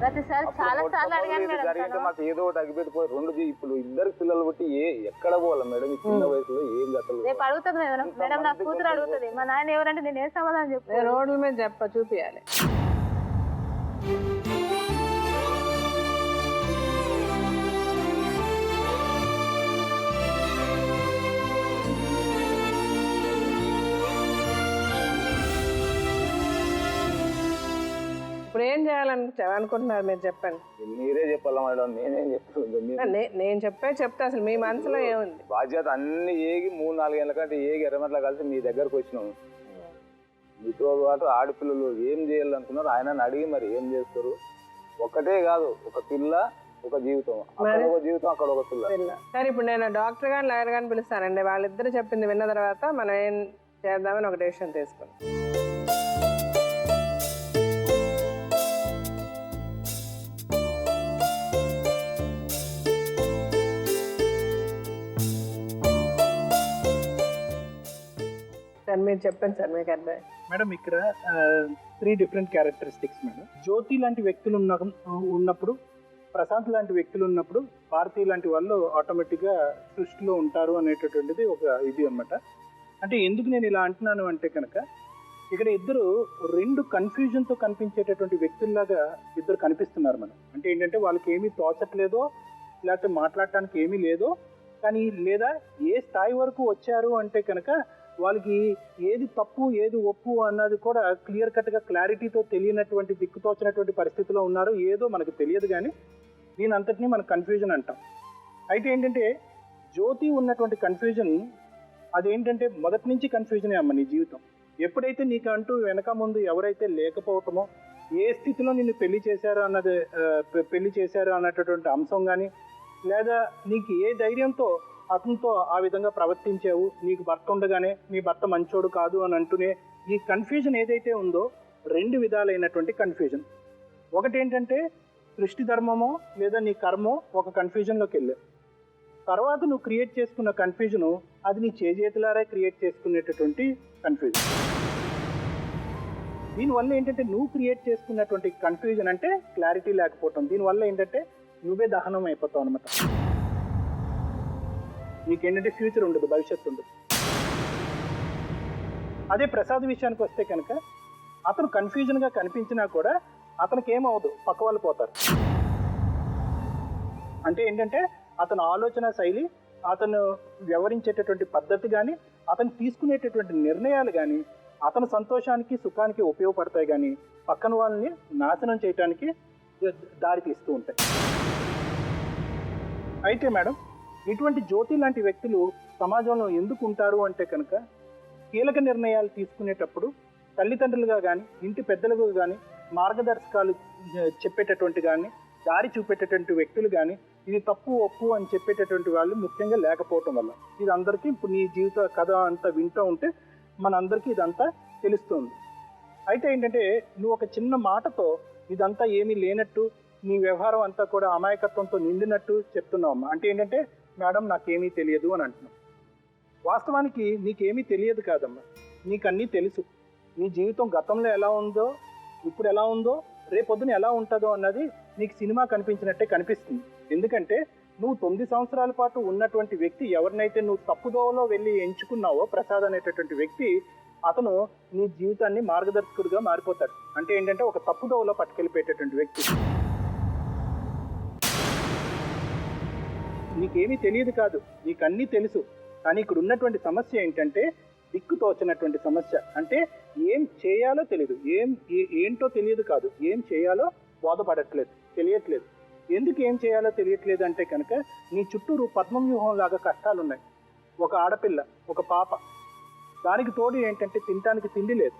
ప్రతిసారి చాలా సార్లు అడిగాను మేడం.
మాకు ఏదో ఒకటి అగిపెట్టిపోయి రెండు ఇప్పుడు ఇద్దరు పిల్లలు బట్టి ఎక్కడ పోవాలి మేడం? ఈ చిన్న వయసులో ఏం గతలు
రేపు అడుగుతుంది మేడం. మేడం నా కూతురు అడుగుతుంది మా నాయన ఎవరంటే నేను ఏం సమాధానం చెప్పు?
రోడ్ల మీద చూపియాలి. ఇప్పుడు ఏం చేయాలనుకుంటున్నారు మీరు చెప్పండి.
మీరే చెప్పాలా మేడం, నేనేం చెప్తున్నా?
నేను చెప్తా. అసలు మీ మనసులో ఏముంది?
బాధ్యత అన్ని ఏగి 3-4 ఏళ్ళ కంటే ఏగి ఎర్రమట్ల కలిసి మీ దగ్గరకు వచ్చినాము. మీతో పాటు ఆడపిల్లలు ఏం చేయాలనుకున్నారు ఆయన అడిగి మరి ఏం చేస్తారు? ఒక్కటే కాదు, ఒక పిల్ల ఒక జీవితం, అక్కడ ఒక జీవితం, అక్కడ ఒక పిల్ల.
సరే ఇప్పుడు నేను డాక్టర్ గాని లాయర్ గాని పిలుస్తానండి. వాళ్ళిద్దరు చెప్పింది విన్న తర్వాత మనం ఏం చేద్దామని ఒక డెసిషన్ తీసుకున్నాం. సార్ మీరు చెప్పండి సార్, మీకు అర్థం.
మేడం ఇక్కడ 3 డిఫరెంట్ క్యారెక్టరిస్టిక్స్ మేడం. జ్యోతి లాంటి వ్యక్తులు ఉన్నప్పుడు, ప్రశాంత్ లాంటి వ్యక్తులు ఉన్నప్పుడు, భారతీయ లాంటి వాళ్ళు ఆటోమేటిక్గా సృష్టిలో ఉంటారు అనేటటువంటిది ఒక ఇది అన్నమాట. అంటే ఎందుకు నేను ఇలా అంటున్నాను అంటే కనుక ఇక్కడ ఇద్దరు 2 కన్ఫ్యూజన్తో కనిపించేటటువంటి వ్యక్తుల్లాగా ఇద్దరు కనిపిస్తున్నారు మనం. అంటే ఏంటంటే వాళ్ళకి ఏమీ తోచట్లేదో, లేకపోతే మాట్లాడటానికి ఏమీ లేదో, కానీ లేదా ఏ స్థాయి వరకు వచ్చారు అంటే కనుక వాళ్ళకి ఏది తప్పు ఏది ఒప్పు అన్నది కూడా క్లియర్ కట్గా క్లారిటీతో తెలియనటువంటి దిక్కుతోచినటువంటి పరిస్థితిలో ఉన్నారు. ఏదో మనకు తెలియదు కానీ దీని అంతటినీ మనం కన్ఫ్యూజన్ అంటాం. అయితే ఏంటంటే జ్యోతి ఉన్నటువంటి కన్ఫ్యూజన్ అదేంటంటే మొదటి నుంచి కన్ఫ్యూజనే అమ్మ నీ జీవితం. ఎప్పుడైతే నీకు అంటూ వెనక ముందు ఎవరైతే లేకపోవటమో, ఏ స్థితిలో నిన్ను పెళ్లి చేశారు అన్నటువంటి అంశం కానీ, లేదా నీకు ఏ ధైర్యంతో అతనితో ఆ విధంగా ప్రవర్తించావు, నీకు భర్త ఉండగానే నీ భర్త మంచోడు కాదు అని అంటూనే ఈ కన్ఫ్యూజన్ ఏదైతే ఉందో 2 విధాలైనటువంటి కన్ఫ్యూజన్. ఒకటి ఏంటంటే సృష్టి ధర్మమో లేదా నీ కర్మో ఒక కన్ఫ్యూజన్లోకి వెళ్ళావు. తర్వాత నువ్వు క్రియేట్ చేసుకున్న కన్ఫ్యూజను అది నీ చేతులారా క్రియేట్ చేసుకునేటటువంటి కన్ఫ్యూజన్. దీనివల్ల ఏంటంటే నువ్వు క్రియేట్ చేసుకున్నటువంటి కన్ఫ్యూజన్ అంటే క్లారిటీ లేకపోవటం. దీనివల్ల ఏంటంటే నువ్వే దహనం అయిపోతావు అనమాట. నీకేంటంటే ఫ్యూచర్ ఉండదు, భవిష్యత్తు ఉండదు. అదే ప్రసాద్ విషయానికి వస్తే కనుక అతను కన్ఫ్యూజన్గా కనిపించినా కూడా అతనికి ఏమవదు, పక్క వాళ్ళు పోతారు. అంటే ఏంటంటే అతను ఆలోచన శైలి, అతను వ్యవహరించేటటువంటి పద్ధతి కానీ, అతను తీసుకునేటటువంటి నిర్ణయాలు కానీ అతని సంతోషానికి సుఖానికి ఉపయోగపడతాయి కానీ పక్కన వాళ్ళని నాశనం చేయడానికి దారి తీస్తూ ఉంటాయి. అయితే మేడం ఇటువంటి జ్యోతి లాంటి వ్యక్తులు సమాజంలో ఎందుకు ఉంటారు అంటే కనుక కీలక నిర్ణయాలు తీసుకునేటప్పుడు తల్లిదండ్రులుగా కానీ ఇంటి పెద్దలుగా కానీ మార్గదర్శకాలు చెప్పేటటువంటి కానీ దారి చూపేటటువంటి వ్యక్తులు కానీ ఇది తప్పు ఒప్పు అని చెప్పేటటువంటి వాళ్ళు ముఖ్యంగా లేకపోవటం వల్ల ఇది అందరికీ ఇప్పుడు నీ జీవిత కథ అంతా వింటూ ఉంటే మనందరికీ ఇదంతా తెలుస్తుంది. అయితే ఏంటంటే నువ్వు ఒక చిన్న మాటతో ఇదంతా ఏమీ లేనట్టు నీ వ్యవహారం అంతా కూడా అమాయకత్వంతో నిండినట్టు చెప్తున్నావు అమ్మా. అంటే ఏంటంటే మేడం నాకేమీ తెలియదు అని అంటున్నావు. వాస్తవానికి నీకేమీ తెలియదు కాదమ్మా, నీకన్నీ తెలుసు. నీ జీవితం గతంలో ఎలా ఉందో, ఇప్పుడు ఎలా ఉందో, రేపొద్దున ఎలా ఉంటుందో అన్నది నీకు సినిమా కనిపించినట్టే కనిపిస్తుంది. ఎందుకంటే నువ్వు 9 సంవత్సరాల పాటు ఉన్నటువంటి వ్యక్తి, ఎవరినైతే నువ్వు తప్పుదోవలో వెళ్ళి ఎంచుకున్నావో ప్రసాద్ అనేటటువంటి వ్యక్తి, అతను నీ జీవితాన్ని మార్గదర్శకుడిగా మారిపోతాడు. అంటే ఏంటంటే ఒక తప్పుదోవలో పట్టుకెళ్ళిపోయేటటువంటి వ్యక్తి. నీకేమీ తెలియదు కాదు, నీకన్నీ తెలుసు. కానీ ఇక్కడ ఉన్నటువంటి సమస్య ఏంటంటే దిక్కు తోచినటువంటి సమస్య. అంటే ఏం చేయాలో తెలియదు, ఏంటో తెలియదు కాదు, ఏం చేయాలో బోధపడట్లేదు, తెలియట్లేదు. ఎందుకు ఏం చేయాలో తెలియట్లేదు అంటే కనుక నీ చుట్టూరు పద్మవ్యూహం లాగా కష్టాలు ఉన్నాయి. ఒక ఆడపిల్ల, ఒక పాప, దానికి తోడు ఏంటంటే తినటానికి తిండి లేదు.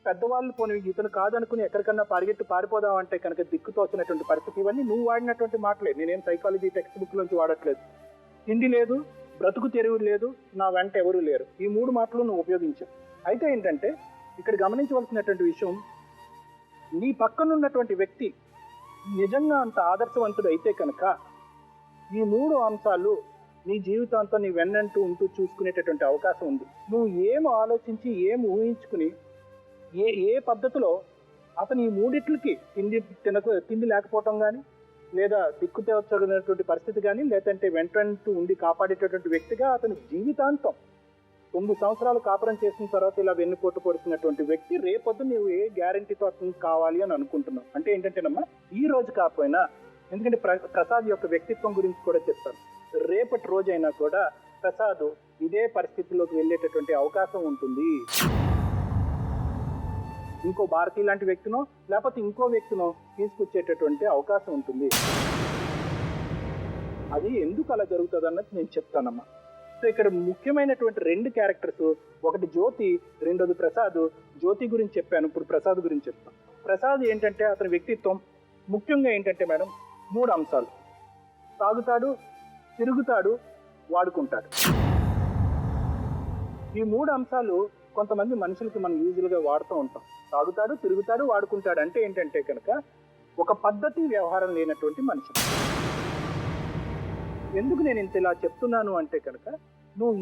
పెద్దవాళ్ళు పోనీ ఇతను కాదనుకుని ఎక్కడికన్నా పారిపోదాం అంటే కనుక దిక్కు తోచినటువంటి పరిస్థితి. ఇవన్నీ నువ్వు వాడినటువంటి మాటలే, నేనేం సైకాలజీ టెక్స్ట్ బుక్ నుంచి వాడట్లేదు. తిండి లేదు, బ్రతుకు తెరువు లేదు, నా వెంట ఎవరూ లేరు, ఈ 3 మాటలు నువ్వు ఉపయోగించావు. అయితే ఏంటంటే ఇక్కడ గమనించవలసినటువంటి విషయం, నీ పక్కనున్నటువంటి వ్యక్తి నిజంగా అంత ఆదర్శవంతుడు అయితే కనుక ఈ 3 అంశాలు నీ జీవితాంతం నీ వెన్నంటూ ఉంటూ చూసుకునేటటువంటి అవకాశం ఉంది. నువ్వు ఏం ఆలోచించి ఏం ఊహించుకుని ఏ పద్ధతిలో అతను ఈ 3 తిండి లేకపోవటం కానీ, లేదా దిక్కు తెచ్చగినటువంటి పరిస్థితి కానీ, లేదంటే వెంటంటూ ఉండి కాపాడేటటువంటి వ్యక్తిగా అతని జీవితాంతం 9 సంవత్సరాలు కాపురం చేసిన తర్వాత ఇలా వెన్నుపోటు పడుతున్నటువంటి వ్యక్తి రేపొద్దు నువ్వు ఏ గ్యారంటీతో అతను కావాలి అని అనుకుంటున్నావు. అంటే ఏంటంటేనమ్మా, ఈ రోజు కాకపోయినా, ఎందుకంటే ప్రసాద్ యొక్క వ్యక్తిత్వం గురించి కూడా చెప్తాను, రేపటి రోజైనా కూడా ప్రసాద్ ఇదే పరిస్థితిలోకి వెళ్ళేటటువంటి అవకాశం ఉంటుంది. ఇంకో భారతీయ లాంటి వ్యక్తినో లేకపోతే ఇంకో వ్యక్తినో తీసుకొచ్చేటటువంటి అవకాశం ఉంటుంది. అది ఎందుకు అలా జరుగుతుంది అన్నది నేను చెప్తానమ్మా. సో ఇక్కడ ముఖ్యమైనటువంటి 2 క్యారెక్టర్స్, ఒకటి జ్యోతి, రెండోది ప్రసాద్. జ్యోతి గురించి చెప్పాను, ఇప్పుడు ప్రసాద్ గురించి చెప్తాను. ప్రసాద్ ఏంటంటే అతని వ్యక్తిత్వం ముఖ్యంగా ఏంటంటే మేడం 3 అంశాలు: తాగుతాడు, తిరుగుతాడు, వాడుకుంటాడు. ఈ 3 అంశాలు కొంతమంది మనుషులకి మనం యూజువల్గా వాడుతూ ఉంటాం. తాగుతాడు, తిరుగుతాడు, వాడుకుంటాడు అంటే ఏంటంటే కనుక ఒక పద్ధతి వ్యవహారం లేనటువంటి మనిషి. ఎందుకు నేను ఇంత ఇలా చెప్తున్నాను అంటే కనుక నువ్వు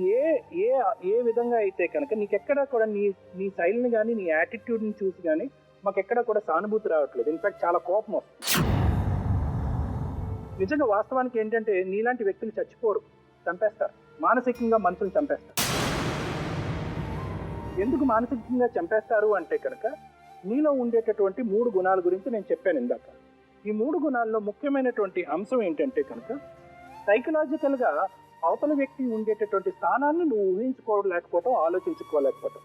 ఏ విధంగా అయితే కనుక నీకెక్కడా కూడా నీ శైలిని కానీ నీ యాటిట్యూడ్ని చూసి కానీ మాకెక్కడా కూడా సానుభూతి రావట్లేదు. ఇన్ఫాక్ట్ చాలా కోపం వస్తుంది. నిజంగా వాస్తవానికి ఏంటంటే నీలాంటి వ్యక్తులు చచ్చిపోరు, చంపేస్తారు, మానసికంగా మనుషులు చంపేస్తారు. ఎందుకు మానసికంగా చంపేస్తారు అంటే కనుక నీలో ఉండేటటువంటి 3 గుణాల గురించి నేను చెప్పాను ఇందాక. ఈ 3 గుణాల్లో ముఖ్యమైనటువంటి అంశం ఏంటంటే కనుక సైకలాజికల్గా అవతల వ్యక్తి ఉండేటటువంటి స్థానాన్ని నువ్వు ఊహించుకోలేకపోవటం, ఆలోచించుకోలేకపోవటం.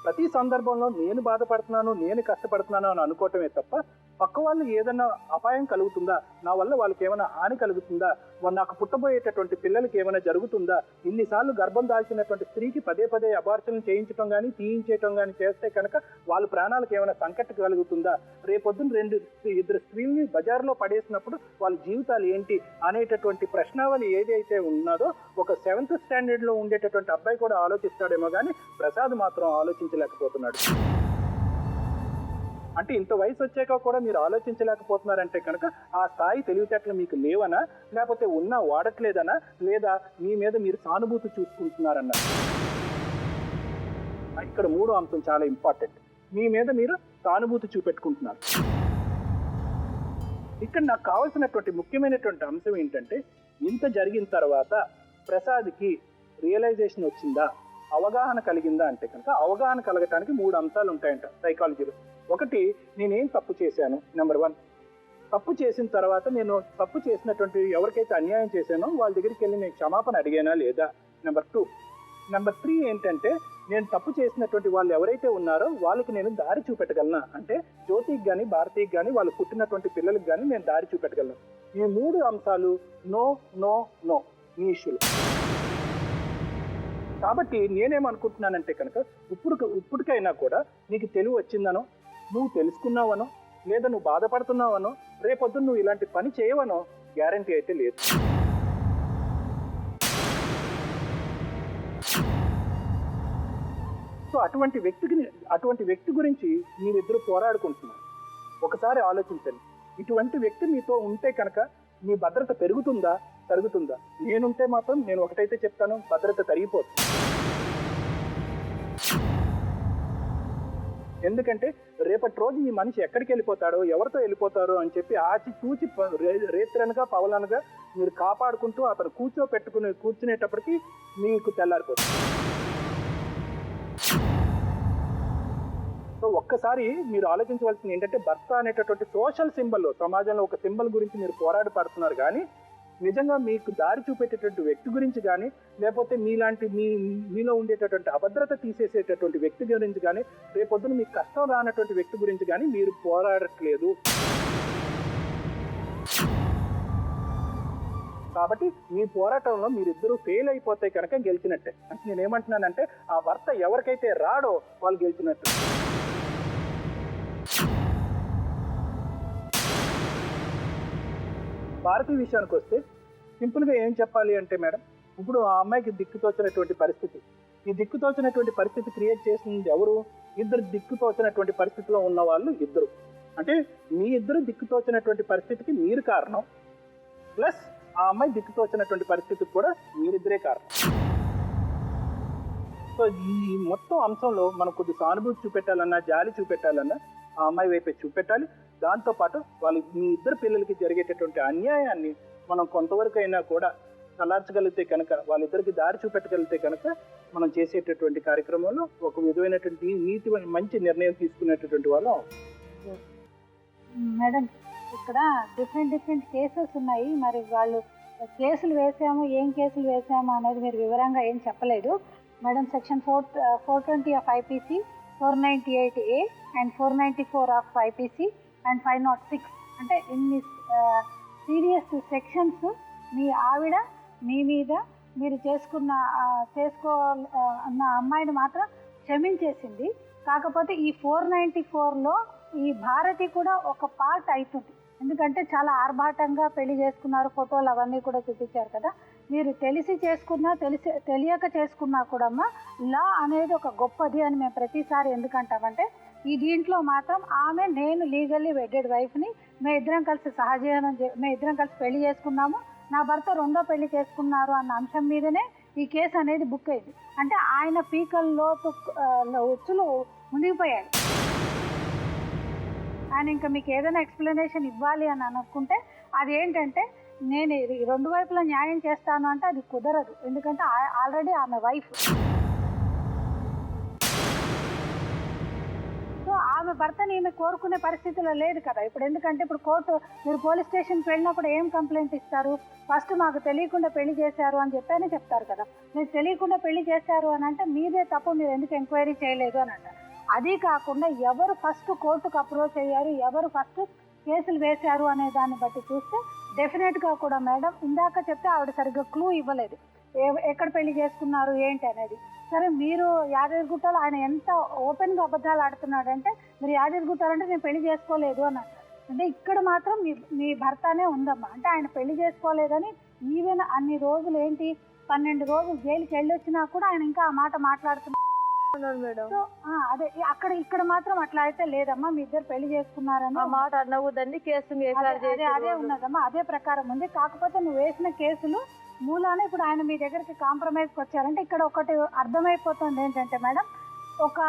ప్రతి సందర్భంలో నేను బాధపడుతున్నాను, నేను కష్టపడుతున్నాను అని అనుకోవటమే తప్ప పక్క వాళ్ళు ఏదైనా అపాయం కలుగుతుందా, నా వల్ల వాళ్ళకి ఏమైనా హాని కలుగుతుందా, నాకు పుట్టబోయేటటువంటి పిల్లలకి ఏమైనా జరుగుతుందా, ఇన్నిసార్లు గర్భం దాల్చినటువంటి స్త్రీకి పదే అబార్షన్ చేయించడం కానీ తీయించడం కానీ చేస్తే కనుక వాళ్ళ ప్రాణాలకు ఏమైనా సంకట కలుగుతుందా, రేపొద్దున 2 స్త్రీల్ని బజార్లో పడేసినప్పుడు వాళ్ళ జీవితాలు ఏంటి అనేటటువంటి ప్రశ్నావళి ఏదైతే ఉన్నదో ఒక 7th స్టాండర్డ్లో ఉండేటటువంటి అబ్బాయి కూడా ఆలోచిస్తాడేమో కానీ ప్రసాద్ మాత్రం ఆలోచించలేకపోతున్నాడు. అంటే ఇంత వయసు వచ్చాక కూడా మీరు ఆలోచించలేకపోతున్నారంటే కనుక ఆ స్థాయి తెలివితేటలు మీకు లేవనా, లేకపోతే ఉన్నా వాడట్లేదనా, లేదా మీ మీద మీరు సానుభూతి చూసుకుంటున్నారన్నా. ఇక్కడ 3వ అంశం చాలా ఇంపార్టెంట్. మీ మీద మీరు సానుభూతి చూపెట్టుకుంటున్నారు. ఇక్కడ నాకు కావాల్సినటువంటి ముఖ్యమైనటువంటి అంశం ఏంటంటే ఇంత జరిగిన తర్వాత ప్రసాద్కి రియలైజేషన్ వచ్చిందా, అవగాహన కలిగిందా అంటే కనుక అవగాహన కలగటానికి 3 అంశాలు ఉంటాయంట సైకాలజీలో. ఒకటి, నేనేం తప్పు చేశాను, నెంబర్ 1. తప్పు చేసిన తర్వాత నేను తప్పు చేసినటువంటి ఎవరికైతే అన్యాయం చేశానో వాళ్ళ దగ్గరికి వెళ్ళి నేను క్షమాపణ అడిగానా లేదా, నెంబర్ 2. నెంబర్ 3 ఏంటంటే నేను తప్పు చేసినటువంటి వాళ్ళు ఎవరైతే ఉన్నారో వాళ్ళకి నేను దారి చూపెట్టగలనా, అంటే జ్యోతికి కానీ భారతికి కానీ వాళ్ళు పుట్టినటువంటి పిల్లలకి కానీ నేను దారి చూపెట్టగలను. ఈ 3 అంశాలు నో నో నో మీ ఇష్యూలు. కాబట్టి నేనేమనుకుంటున్నానంటే కనుక ఇప్పటికైనా కూడా నీకు తెలివి వచ్చిందనో, నువ్వు తెలుసుకున్నావనో, లేదా నువ్వు బాధపడుతున్నావనో, రేపొద్దున నువ్వు ఇలాంటి పని చేయవనో గ్యారంటీ అయితే లేదు. సో అటువంటి వ్యక్తి గురించి మీరిద్దరు పోరాడుకుంటున్నారు. ఒకసారి ఆలోచించండి, ఇటువంటి వ్యక్తి మీతో ఉంటే కనుక మీ భద్రత పెరుగుతుందా తరుగుతుందా? నేనుంటే మాత్రం నేను ఒకటైతే చెప్తాను, భద్రత తరిగిపోతుంది. ఎందుకంటే రేపటి రోజు ఈ మనిషి ఎక్కడికి వెళ్ళిపోతాడో, ఎవరితో వెళ్ళిపోతారో అని చెప్పి ఆచి తూచి రేత్రనగా పవలనగా మీరు కాపాడుకుంటూ అతను కూర్చునేటప్పటికి మీకు తెల్లారిపోతుంది. సో ఒక్కసారి మీరు ఆలోచించవలసింది ఏంటంటే, భర్త అనేటటువంటి సోషల్ సింబల్, సమాజంలో ఒక సింబల్ గురించి మీరు పోరాడి పడుతున్నారు, కానీ నిజంగా మీకు దారి చూపెట్టేటువంటి వ్యక్తి గురించి కానీ, లేకపోతే మీలో ఉండేటటువంటి అభద్రత తీసేసేటటువంటి వ్యక్తి గురించి కానీ, రేపొద్దున మీకు కష్టం రానటువంటి వ్యక్తి గురించి కానీ మీరు పోరాడట్లేదు. కాబట్టి మీ పోరాటంలో మీరిద్దరూ ఫెయిల్ అయిపోతే కనుక గెలిచినట్టే. అంటే నేనేమంటున్నానంటే, ఆ భర్త ఎవరికైతే రాడో వాళ్ళు గెలిచినట్టు. భారతి విషయానికి వస్తే సింపుల్గా ఏం చెప్పాలి అంటే మేడం, ఇప్పుడు ఆ అమ్మాయికి దిక్కుతోచినటువంటి పరిస్థితి, ఈ దిక్కుతోచినటువంటి పరిస్థితి క్రియేట్ చేసింది ఎవరు? ఇద్దరు దిక్కుతోచినటువంటి పరిస్థితిలో ఉన్న వాళ్ళు ఇద్దరు. అంటే మీ ఇద్దరు దిక్కుతోచినటువంటి పరిస్థితికి మీరు కారణం, ప్లస్ ఆ అమ్మాయి దిక్కుతోచినటువంటి పరిస్థితికి కూడా మీరిద్దరే కారణం. సో ఈ మొత్తం అంశంలో మనం కొద్ది సానుభూతి చూపెట్టాలన్నా, జాలి చూపెట్టాలన్నా ఆ అమ్మాయి వైపే చూపెట్టాలి. దాంతోపాటు మీ ఇద్దరు పిల్లలకి జరిగేటటువంటి అన్యాయాన్ని మనం కొంతవరకు అయినా కూడా చల్లార్చగలిగితే కనుక, వాళ్ళిద్దరికి దారి చూపెట్టగలిగితే కనుక మనం చేసేటటువంటి కార్యక్రమంలో ఒక విధమైనటువంటి మంచి నిర్ణయం తీసుకునేటటువంటి వాళ్ళం.
మేడం, ఇక్కడ డిఫరెంట్ కేసెస్ ఉన్నాయి. మరి వాళ్ళు కేసులు వేసాము, ఏం కేసులు వేసాము అనేది మీరు వివరంగా ఏం చెప్పలేదు madam. Section 420 of IPC, 498A and 494 of IPC and 506 అంటే ఇన్ని సీరియస్ సెక్షన్స్ మీ ఆవిడ మీ మీద మీరు చేసుకోన్న అమ్మాయిని మాత్రం క్షమించేసింది. కాకపోతే ఈ 494లో ఈ భారతి కూడా ఒక పార్ట్ అవుతుంది. ఎందుకంటే చాలా ఆర్భాటంగా పెళ్లి చేసుకున్నారు, ఫోటోలు అవన్నీ కూడా చూపించారు కదా. మీరు తెలిసి చేసుకున్నా తెలియక చేసుకున్నా కూడా లా అనేది ఒక గొప్పది అని మేము ప్రతిసారి ఎందుకంటామంటే, ఈ దీంట్లో మాత్రం ఆమె నేను లీగల్లీ వెడ్డెడ్ వైఫ్ని, మేము ఇద్దరం కలిసి పెళ్లి చేసుకున్నాము, నా భర్త రెండో పెళ్లి చేసుకున్నారు అన్న అంశం మీదనే ఈ కేసు అనేది బుక్ అయింది. అంటే ఆయన పీకల్లో ఉచ్చులు మునిగిపోయాడు. ఆయన ఇంకా మీకు ఏదైనా ఎక్స్ప్లెనేషన్ ఇవ్వాలి అని అనుకుంటే అది ఏంటంటే, నేను రెండు వైపులా న్యాయం చేస్తాను అంటే అది కుదరదు. ఎందుకంటే ఆల్రెడీ ఆమె వైఫ్. సో ఆమె భర్తని ఈమె కోరుకునే పరిస్థితిలో లేదు కదా ఇప్పుడు. ఎందుకంటే ఇప్పుడు మీరు పోలీస్ స్టేషన్కి వెళ్ళినప్పుడు ఏం కంప్లైంట్ ఇస్తారు? ఫస్ట్ మాకు తెలియకుండా పెళ్లి చేశారు అని చెప్పని చెప్తారు కదా. మీరు తెలియకుండా పెళ్లి చేశారు అని అంటే మీదే తప్పు, మీరు ఎందుకు ఎంక్వైరీ చేయలేదు అని అంటారు. అది కాకుండా ఎవరు ఫస్ట్ కోర్టుకు అప్రోచ్ అయ్యారు, ఎవరు ఫస్ట్ కేసులు వేశారు అనే దాన్ని బట్టి చూస్తే డెఫినెట్గా కూడా మేడం ఇందాక చెప్తే ఆవిడ సరిగ్గా క్లూ ఇవ్వలేదు, ఎక్కడ పెళ్లి చేసుకున్నారు ఏంటి అనేది. సరే మీరు యాదగిరిగుట్టలో ఆయన ఎంత ఓపెన్గా అబద్ధాలు ఆడుతున్నాడంటే, మీరు యాదగిరిగుట్టాలంటే నేను పెళ్లి చేసుకోలేదు అని అంటారు. అంటే ఇక్కడ మాత్రం మీ భర్తనే ఉందమ్మా. అంటే ఆయన పెళ్లి చేసుకోలేదని ఈవెన్ అన్ని రోజులు ఏంటి 12 రోజులు జైలుకి వెళ్ళొచ్చినా కూడా ఆయన ఇంకా ఆ మాట మాట్లాడుతున్నారు మేడం. సో అదే ఇక్కడ మాత్రం అట్లా అయితే లేదమ్మా, మీ ఇద్దరు పెళ్లి చేసుకున్నారని
మాట అన్నవద్దండి, కేసు
అదే ఉన్నదమ్మా, అదే ప్రకారం ఉంది. కాకపోతే నువ్వు వేసిన కేసులు మూలాన ఇప్పుడు ఆయన మీ దగ్గరికి కాంప్రమైజ్కి వచ్చారంటే ఇక్కడ ఒకటి అర్థమైపోతుంది ఏంటంటే మేడం, ఒక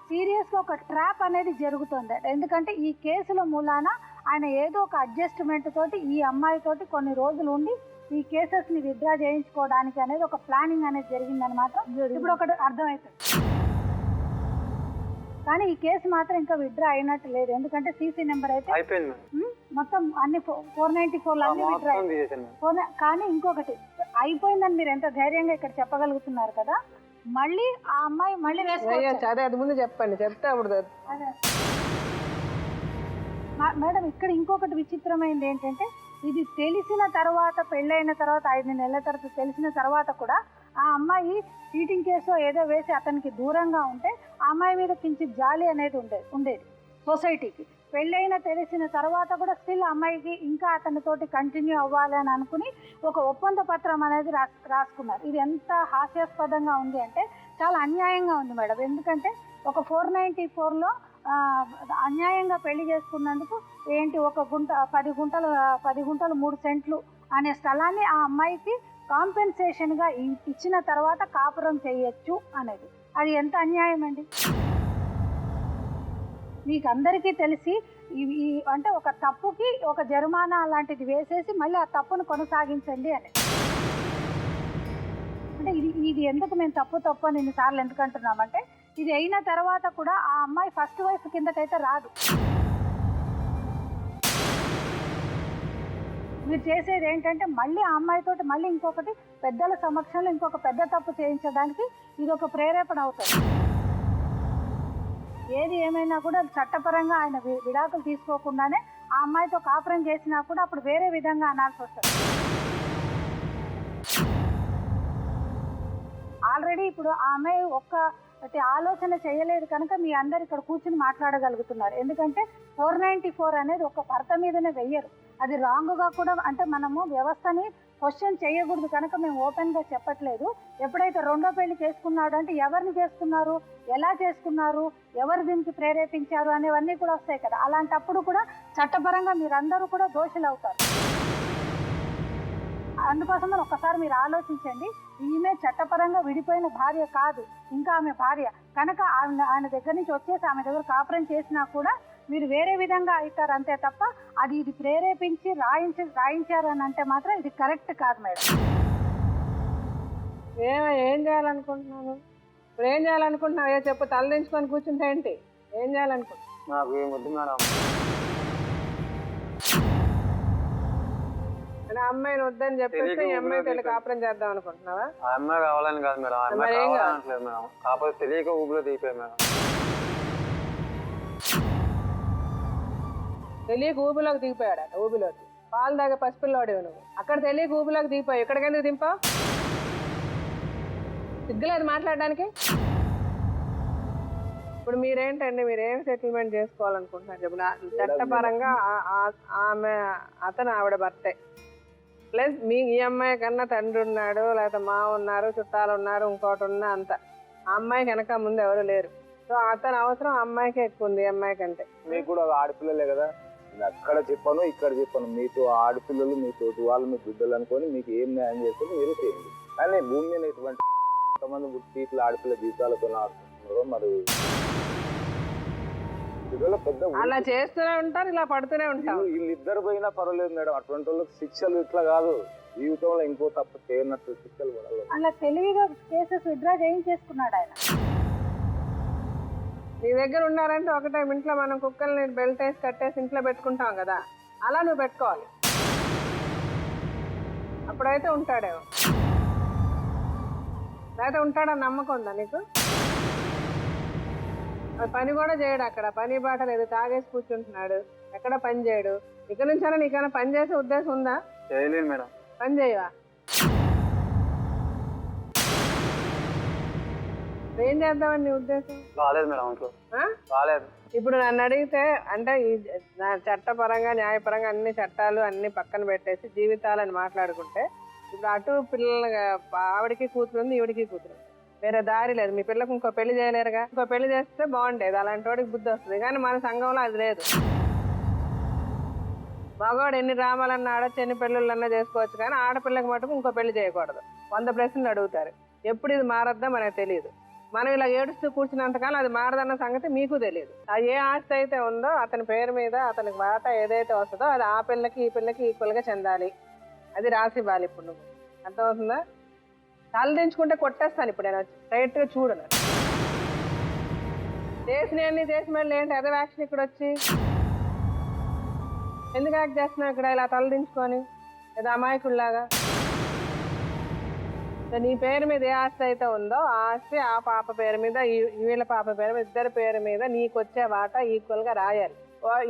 సీరియస్గా ఒక ట్రాప్ అనేది జరుగుతుంది. ఎందుకంటే ఈ కేసుల మూలాన ఆయన ఏదో ఒక అడ్జస్ట్మెంట్ తోటి ఈ అమ్మాయితోటి కొన్ని రోజులు ఉండి ఈ కేసెస్ని విత్డ్రా చేయించుకోవడానికి అనేది ఒక ప్లానింగ్ అనేది జరిగిందని మాత్రం ఇప్పుడు ఒకటి అర్థమవుతుంది. కానీ ఈ కేసు మాత్రం ఇంకా విత్డ్రా అయినట్టు లేదు. ఎందుకంటే సీసీ నెంబర్ అయితే మొత్తం అన్ని 494 అన్ని విత్డ్రా అయిపోయింది. కానీ ఇంకొకటి అయిపోయిందని మీరు ఎంత ధైర్యంగా ఇక్కడ చెప్పగలుగుతున్నారు కదా, మళ్ళీ ఆ అమ్మాయి మళ్ళీ
అది ముందు చెప్పండి, చెప్తే అప్పుడు
మేడం. ఇక్కడ ఇంకొకటి విచిత్రమైంది ఏంటంటే, ఇది తెలిసిన తర్వాత పెళ్ళైన తర్వాత 5 నెలల తర్వాత తెలిసిన తర్వాత కూడా ఆ అమ్మాయి చీటింగ్ కేసు ఏదో వేసి అతనికి దూరంగా ఉంటే ఆ అమ్మాయి మీద కించిత్ జాలి అనేది ఉండేది సొసైటీకి. పెళ్ళైన తెలిసిన తర్వాత కూడా స్టిల్ అమ్మాయికి ఇంకా అతనితోటి కంటిన్యూ అవ్వాలి అని అనుకుని ఒక ఒప్పంద పత్రం అనేది రాసుకున్నారు. ఇది ఎంత హాస్యాస్పదంగా ఉంది అంటే చాలా అన్యాయంగా ఉంది మేడం. ఎందుకంటే ఒక 494లో అన్యాయంగా పెళ్లి చేసుకున్నందుకు ఏంటి ఒక గుంట 10 గుంటలు 3 సెంట్లు అనే స్థలాన్ని ఆ అమ్మాయికి కాంపెన్సేషన్గా ఇచ్చిన తర్వాత కాపురం చేయొచ్చు అనేది అది ఎంత అన్యాయం అండి. మీకు అందరికీ తెలిసి అంటే ఒక తప్పుకి ఒక జరిమానా అలాంటిది వేసేసి మళ్ళీ ఆ తప్పును కొనసాగించండి అని. అంటే ఇది ఎందుకు మేము తప్పు అని ఎన్నిసార్లు ఎందుకు అంటున్నామంటే ఇది అయిన తర్వాత కూడా ఆ అమ్మాయి ఫస్ట్ వైఫ్ కిందకైతే రాదు. మీరు చేసేది ఏంటంటే మళ్ళీ ఆ అమ్మాయితోటి మళ్ళీ ఇంకొకటి పెద్దల సమక్షంలో ఇంకొక పెద్ద తప్పు చేయించడానికి ఇది ఒక ప్రేరేపణ అవుతుంది. ఏది ఏమైనా కూడా చట్టపరంగా ఆయన విడాకులు తీసుకోకుండానే ఆ అమ్మాయితో కాపురం చేసినా కూడా అప్పుడు వేరే విధంగా అనాల్సి వస్తుంది. ఆల్రెడీ ఇప్పుడు ఆ అమ్మాయి ఒక్కటి ఆలోచన చేయలేదు కనుక మీ అందరు ఇక్కడ కూర్చుని మాట్లాడగలుగుతున్నారు. ఎందుకంటే 494 అనేది ఒక భర్త మీదనే వెయ్యరు. అది రాంగ్గా కూడా అంటే మనము వ్యవస్థని క్వశ్చన్ చేయకూడదు కనుక మేము ఓపెన్గా చెప్పట్లేదు. ఎప్పుడైతే రెండో పెళ్లి చేసుకున్నాడు అంటే ఎవరిని చేసుకున్నారు, ఎలా చేసుకున్నారు, ఎవరు దీనికి ప్రేరేపించారు అనేవన్నీ కూడా వస్తాయి కదా. అలాంటప్పుడు కూడా చట్టపరంగా మీరందరూ కూడా దోషులు అవుతారు. అందుకోసం ఒక్కసారి మీరు ఆలోచించండి. ఈమె చట్టపరంగా విడిపోయిన భార్య కాదు, ఇంకా ఆమె భార్య కనుక ఆయన దగ్గర నుంచి వచ్చేసి ఆమె దగ్గర కాపురం చేసినా కూడా మీరు వేరే విధంగా అవుతారు అంతే తప్ప అది ఇది ప్రేరేపించి రాయించారు అని అంటే మాత్రం ఇది కరెక్ట్ కాదు మేడం.
ఏం చేయాలనుకుంటున్నాను ఇప్పుడు? ఏం చేయాలనుకుంటున్నావు? ఏ చెప్పు, తలదించుకొని కూర్చుంటే ఏంటి? ఏం చేయాలనుకుంటున్నావు?
నాకు ఏమొద్దు మేడం.
అమ్మాయిని వద్దని చెప్పేస్తే ఈ అమ్మాయి పెళ్లి కాపురం చేద్దాం అనుకుంటున్నావా?
ఆ అమ్మాయి కావాలని కాదు మేడం, ఆ అమ్మాయి కావాలనట్లేదు మేడం. కాకపోతే తెలియక ఊపిలో దిగిపోయాయి మేడం.
తెలియక ఊబిలోకి దిగిపోయాడు. ఊబిలోకి పాలు దాకా పసిపిల్లాడేవు నువ్వు. అక్కడ తెలియక ఊబిలోకి దిగిపోయావు. ఎక్కడికెందుకు దింపావు? సిగ్గులేదు మాట్లాడడానికి. ఇప్పుడు మీరేంటండి, మీరేం సెటిల్మెంట్ చేసుకోవాలనుకుంటున్నారు చెప్పు? చట్టపరంగా అతను ఆవిడ భర్తే, ప్లస్ మీ ఈ అమ్మాయి కన్నా తండ్రి ఉన్నాడు, లేకపోతే మా ఉన్నారు, చుట్టాలు ఉన్నారు, ఇంకోటి ఉన్నా అంత. ఆ అమ్మాయికి వెనక ముందు ఎవరు లేరు. సో అతని అవసరం అమ్మాయికే ఎక్కువ ఉంది ఈ అమ్మాయి కంటే.
మీకు కూడా ఆడపిల్లలే కదా, నేను అక్కడ చెప్పాను ఇక్కడ చెప్పాను. మీతో ఆడపిల్లలు, మీ తోటి వాళ్ళు, మీ బిడ్డలు అనుకొని మీకు ఏం న్యాయం చేస్తే మీరే చేయండి. కానీ భూమి మీద ఇటువంటి కొంతమంది సీట్లు ఆడపిల్ల జీవితాలతో ఆడుకుంటున్నారో మరి పెద్ద
అలా చేస్తూనే ఉంటారు, ఇలా పడుతూనే ఉంటారు.
వీళ్ళిద్దరు పోయినా పర్వాలేదు మేడం. అటువంటి వాళ్ళకి శిక్షలు ఇట్లా కాదు, జీవితంలో ఇంకో తప్పు చేయనట్టు శిక్షలు పడాలి.
అలా తెలివిగా కేసెస్ విత్డ్రా చేయించేసుకున్నాడు ఆయన.
నీ దగ్గర ఉన్నారంటే ఒకటే, ఇంట్లో మనం కుక్కల్ని బెల్ట్ వేసి కట్టేసి ఇంట్లో పెట్టుకుంటాం కదా, అలా నువ్వు పెట్టుకోవాలి. అప్పుడైతే ఉంటాడేమో, లేకపోతే ఉంటాడని నమ్మకం ఉందా నీకు? పని కూడా చేయడు, అక్కడ పని బాట లేదు, తాగేసి కూర్చుంటున్నాడు, ఎక్కడ పని చేయడు. ఇక్కడ నుంచైనా నీకైనా పని చేసే ఉద్దేశం ఉందా?
చేయలేదు మేడం.
పని చేయవా? ఏం చేద్దామని నీ ఉద్దేశం?
రాలేదు మేడం, ఇంట్లో రాలేదు.
ఇప్పుడు నన్ను అడిగితే అంటే ఈ చట్టపరంగా న్యాయపరంగా అన్ని చట్టాలు అన్ని పక్కన పెట్టేసి జీవితాలని మాట్లాడుకుంటే, ఇప్పుడు అటు పిల్లలు ఆవిడికి కూతురు ఉంది, ఈవిడికి కూతురు ఉంది, వేరే దారి లేదు. మీ పిల్లలకు ఇంకో పెళ్లి చేయలేరుగా. ఇంకో పెళ్లి చేస్తే బాగుండేది, అలాంటి వాడికి బుద్ధి వస్తుంది. కానీ మన సంఘంలో అది లేదు. మగవాడు ఎన్ని డ్రామాలన్నా ఆడొచ్చు, ఎన్ని పెళ్ళిళ్ళన్నా చేసుకోవచ్చు, కానీ ఆడపిల్లకి మటుకు ఇంకో పెళ్లి చేయకూడదు. 100 ప్రశ్నలు అడుగుతారు. ఎప్పుడు ఇది మారద్దా మనకు తెలియదు. మనం ఇలా ఏడుస్తూ కూర్చున్నంతకాలం అది మారదన్న సంగతి మీకు తెలియదు. అది ఏ ఆస్తి అయితే ఉందో అతని పేరు మీద అతనికి వాటా ఏదైతే వస్తుందో అది ఆ పిల్లకి ఈ పిల్లకి ఈక్వల్గా చెందాలి. అది రాసి ఇవ్వాలి. ఇప్పుడు నువ్వు అర్థమవుతుందా? తలదించుకుంటే కొట్టేస్తాను ఇప్పుడు నేను. స్ట్రైట్గా చూడు, దేశం వెళ్ళి ఏంటి అదే యాక్షన్ ఇక్కడ వచ్చి ఎందుకు యాక్ట్ చేస్తున్నావు ఇక్కడ ఇలా తలదించుకొని ఏదో అమాయకుల్లాగా? నీ పేరు మీద ఏ ఆస్తి అయితే ఉందో ఆ ఆస్తి ఆ పాప పేరు మీద, వీళ్ళ పాప పేరు మీద, ఇద్దరి పేరు మీద నీకు వచ్చే వాటా ఈక్వల్గా రాయాలి.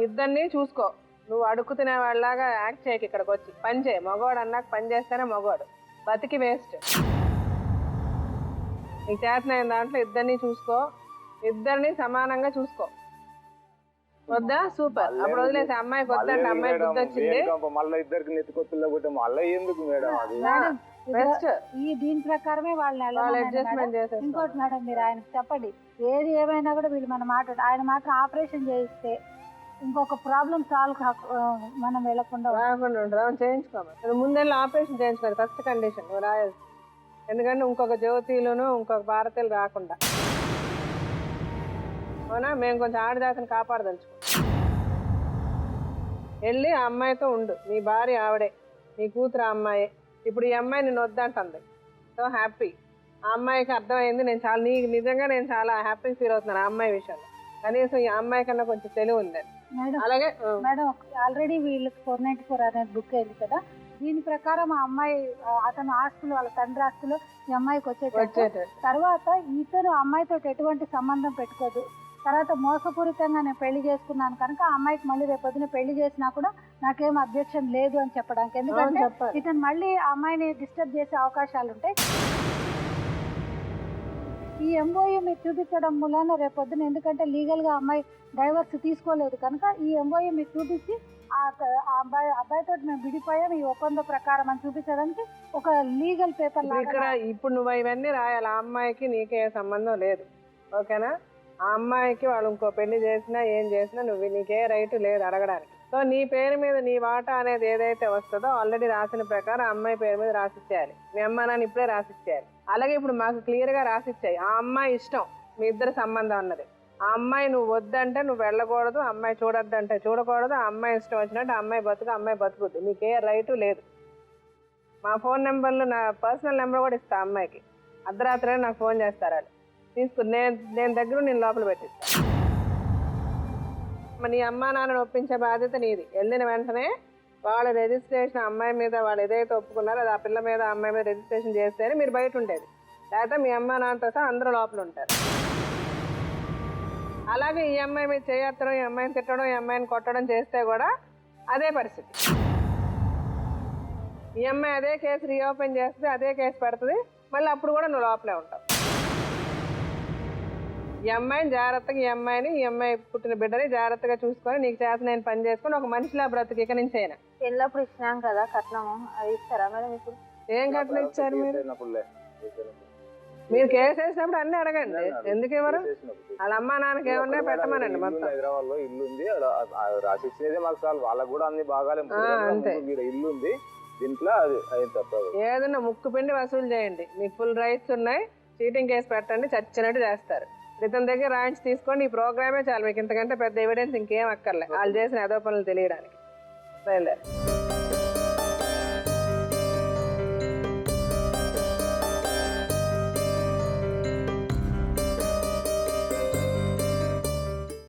ఇద్దరిని చూసుకో. నువ్వు అడుగు తినేవాళ్ళలాగా యాక్ట్ చేయకు. ఇక్కడికి వచ్చి పని చేయి. మగవాడు అన్నాక పని చేస్తేనే మగవాడు, బతికి వేస్ట్. నీకు చేతనైన దాంట్లో ఇద్దరిని చూసుకో, ఇద్దరిని సమానంగా చూసుకో. వద్దా? సూపర్. అప్పుడు వదిలేసి అమ్మాయికి వద్దంటే అమ్మాయి బుద్ధి వచ్చింది.
మళ్ళీ ఇద్దరికి నెత్తుకొత్తుల్లో కూడా మళ్ళీ ఎందుకు మేడం అది?
బెస్ట్.
ఈ దీని ప్రకారమే వాళ్ళని
అడ్జస్ట్మెంట్ చేసేస్తాం.
ఇంకోటి మేడం, మీరు ఆయనకు చెప్పండి, ఏది ఏమైనా కూడా వీళ్ళు మన మాట ఆయన మాత్రం ఆపరేషన్ చేయిస్తే ఇంకొక ప్రాబ్లం సాల్వ్ మనం వెళ్ళకుండా
రాకుండా ఉంటుంది. చేయించుకోమా ముందెళ్ళి ఆపరేషన్ చేయించుకోవాలి ఫస్ట్ కండిషన్ నువ్వు రాయాలి. ఎందుకంటే ఇంకొక జ్యోతిలోను ఇంకొక భారతీయులు రాకుండా. అవునా? మేము కొంచెం ఆడదాకని కాపాడదలుచుకో. వెళ్ళి ఆ అమ్మాయితో ఉండు. నీ భార్య ఆవిడే, నీ కూతురు ఆ అమ్మాయే. ఇప్పుడు ఈ అమ్మాయి నేను వద్దంటుంది. So happy. ఆ అమ్మాయికి అర్థమైంది. నేను చాలా హ్యాపీ ఫీల్ అవుతున్నాను ఆ అమ్మాయి విషయంలో. కనీసం ఈ అమ్మాయి కన్నా కొంచెం తెలివి ఉంది. అలాగే
మేడం, ఆల్రెడీ వీళ్ళకి 494 అనేది బుక్ అయింది కదా, దీని ప్రకారం ఆ అమ్మాయి అతను ఆస్తులు వాళ్ళ తండ్రి ఆస్తులు ఈ అమ్మాయికి వచ్చేటట్టు. తర్వాత ఇతను అమ్మాయితో ఎటువంటి సంబంధం పెట్టుకోదు. తర్వాత మోసపూరితంగా నేను పెళ్లి చేసుకున్నాను కనుక ఆ అమ్మాయికి మళ్ళీ రేపొద్దున పెళ్లి చేసినా కూడా నాకేం అబ్జెక్షన్ లేదు అని చెప్పడానికి. ఎందుకంటే ఇతను మళ్ళీ ఆ అమ్మాయిని డిస్టర్బ్ చేసే అవకాశాలు ఉంటాయి. ఈ ఎంఓయూ మీరు చూపించడం మూలన రేపొద్దున, ఎందుకంటే లీగల్గా అమ్మాయి డైవర్స్ తీసుకోలేదు కనుక ఈ ఎంఓయూ మీరు చూపించి అబ్బాయితో మేము విడిపోయాం ఈ ఒప్పంద ప్రకారం అని చూపించడానికి ఒక లీగల్ పేపర్
ఇక్కడ. ఇప్పుడు నువ్వు ఇవన్నీ రాయాలి. ఆ అమ్మాయికి నీకే సంబంధం లేదు. ఓకేనా? ఆ అమ్మాయికి వాళ్ళు ఇంకో పెళ్లి చేసినా ఏం చేసినా నీకే రైట్ లేదు అడగడానికి. సో నీ పేరు మీద నీ వాటా అనేది ఏదైతే వస్తుందో ఆల్రెడీ రాసిన ప్రకారం ఆ అమ్మాయి పేరు మీద రాసిచ్చేయాలి. మీ అమ్మ నాన్న ఇప్పుడే రాసిచ్చేయాలి. అలాగే ఇప్పుడు మాకు క్లియర్గా రాసిచ్చాయి. ఆ అమ్మాయి ఇష్టం, మీ ఇద్దరు సంబంధం అన్నది. ఆ అమ్మాయి నువ్వు వద్దంటే నువ్వు వెళ్ళకూడదు, అమ్మాయి చూడొద్దంటే చూడకూడదు. ఆ అమ్మాయి ఇష్టం వచ్చినట్టు ఆ అమ్మాయి అమ్మాయి బతుకుద్ది. నీకే రైటు లేదు. మా ఫోన్ నెంబర్లు, నా పర్సనల్ నెంబర్ కూడా ఇస్తా. అమ్మాయికి అర్ధరాత్రి నాకు ఫోన్ చేస్తారు. వాళ్ళు తీసుకుని నేను దగ్గర నేను లోపల పెట్టిస్తాను. నీ అమ్మా నాన్నని ఒప్పించే బాధ్యత నీది. వెళ్ళిన వెంటనే వాళ్ళ రిజిస్ట్రేషన్ అమ్మాయి మీద వాళ్ళు ఏదైతే ఒప్పుకున్నారో అది ఆ పిల్ల మీద అమ్మాయి మీద రిజిస్ట్రేషన్ చేస్తేనే మీరు బయట ఉండేది. లేకపోతే మీ అమ్మా నాన్నతో సహా అందరూ లోపల ఉంటారు. అలాగే ఈ అమ్మాయి మీద చేయత్తడం, ఈ అమ్మాయిని తిట్టడం, ఈ అమ్మాయిని కొట్టడం చేస్తే కూడా అదే పరిస్థితి. ఈ అమ్మాయి అదే కేసు రీఓపెన్ చేస్తుంది, అదే కేసు పెడుతుంది. మళ్ళీ అప్పుడు కూడా నువ్వు లోపలే ఉంటావు. ఈ అమ్మాయిని జాగ్రత్తగా, ఈ అమ్మాయి పుట్టిన బిడ్డని జాగ్రత్తగా చూసుకొని నీకు చేత నేను పని చేసుకొని ఒక మనిషిలా బ్రతుకు ఇక నుంచి అయినా.
పెళ్ళప్పుడు ఇచ్చినాం కదా కట్నము, అది ఇస్తారా మేడం? ఇప్పుడు
ఏం కట్నం ఇచ్చారు మీరు? మీరు కేసు వేసినప్పుడు అన్ని అడగండి. ఎందుకు ఇవ్వరు? వాళ్ళ అమ్మా నాన్నకి ఏమన్నా పెట్టమనండి. మొత్తం
హైదరాబాద్ లో ఇల్లు ఉంది, రాసిచ్చినదే మాకు చాలు. వాళ్ళకు కూడా అన్ని బాగాలే.
అంతే,
ఇల్లు ఉంది, దీంట్లో
ఏదన్నా ముక్కు పిండి వసూలు చేయండి. మీకు ఫుల్ రైట్స్ ఉన్నాయి. చీటింగ్ కేసు పెట్టండి, చచ్చినట్టు చేస్తారు. ఇతని దగ్గర రాయించి తీసుకోండి. ఈ ప్రోగ్రామే చాలు మీకు. ఇంతకంటే పెద్ద ఎవిడెన్స్ ఇంకేం అక్కర్లే వాళ్ళు చేసిన ఏదో పనులు తెలియడానికి. బయలుదేరు.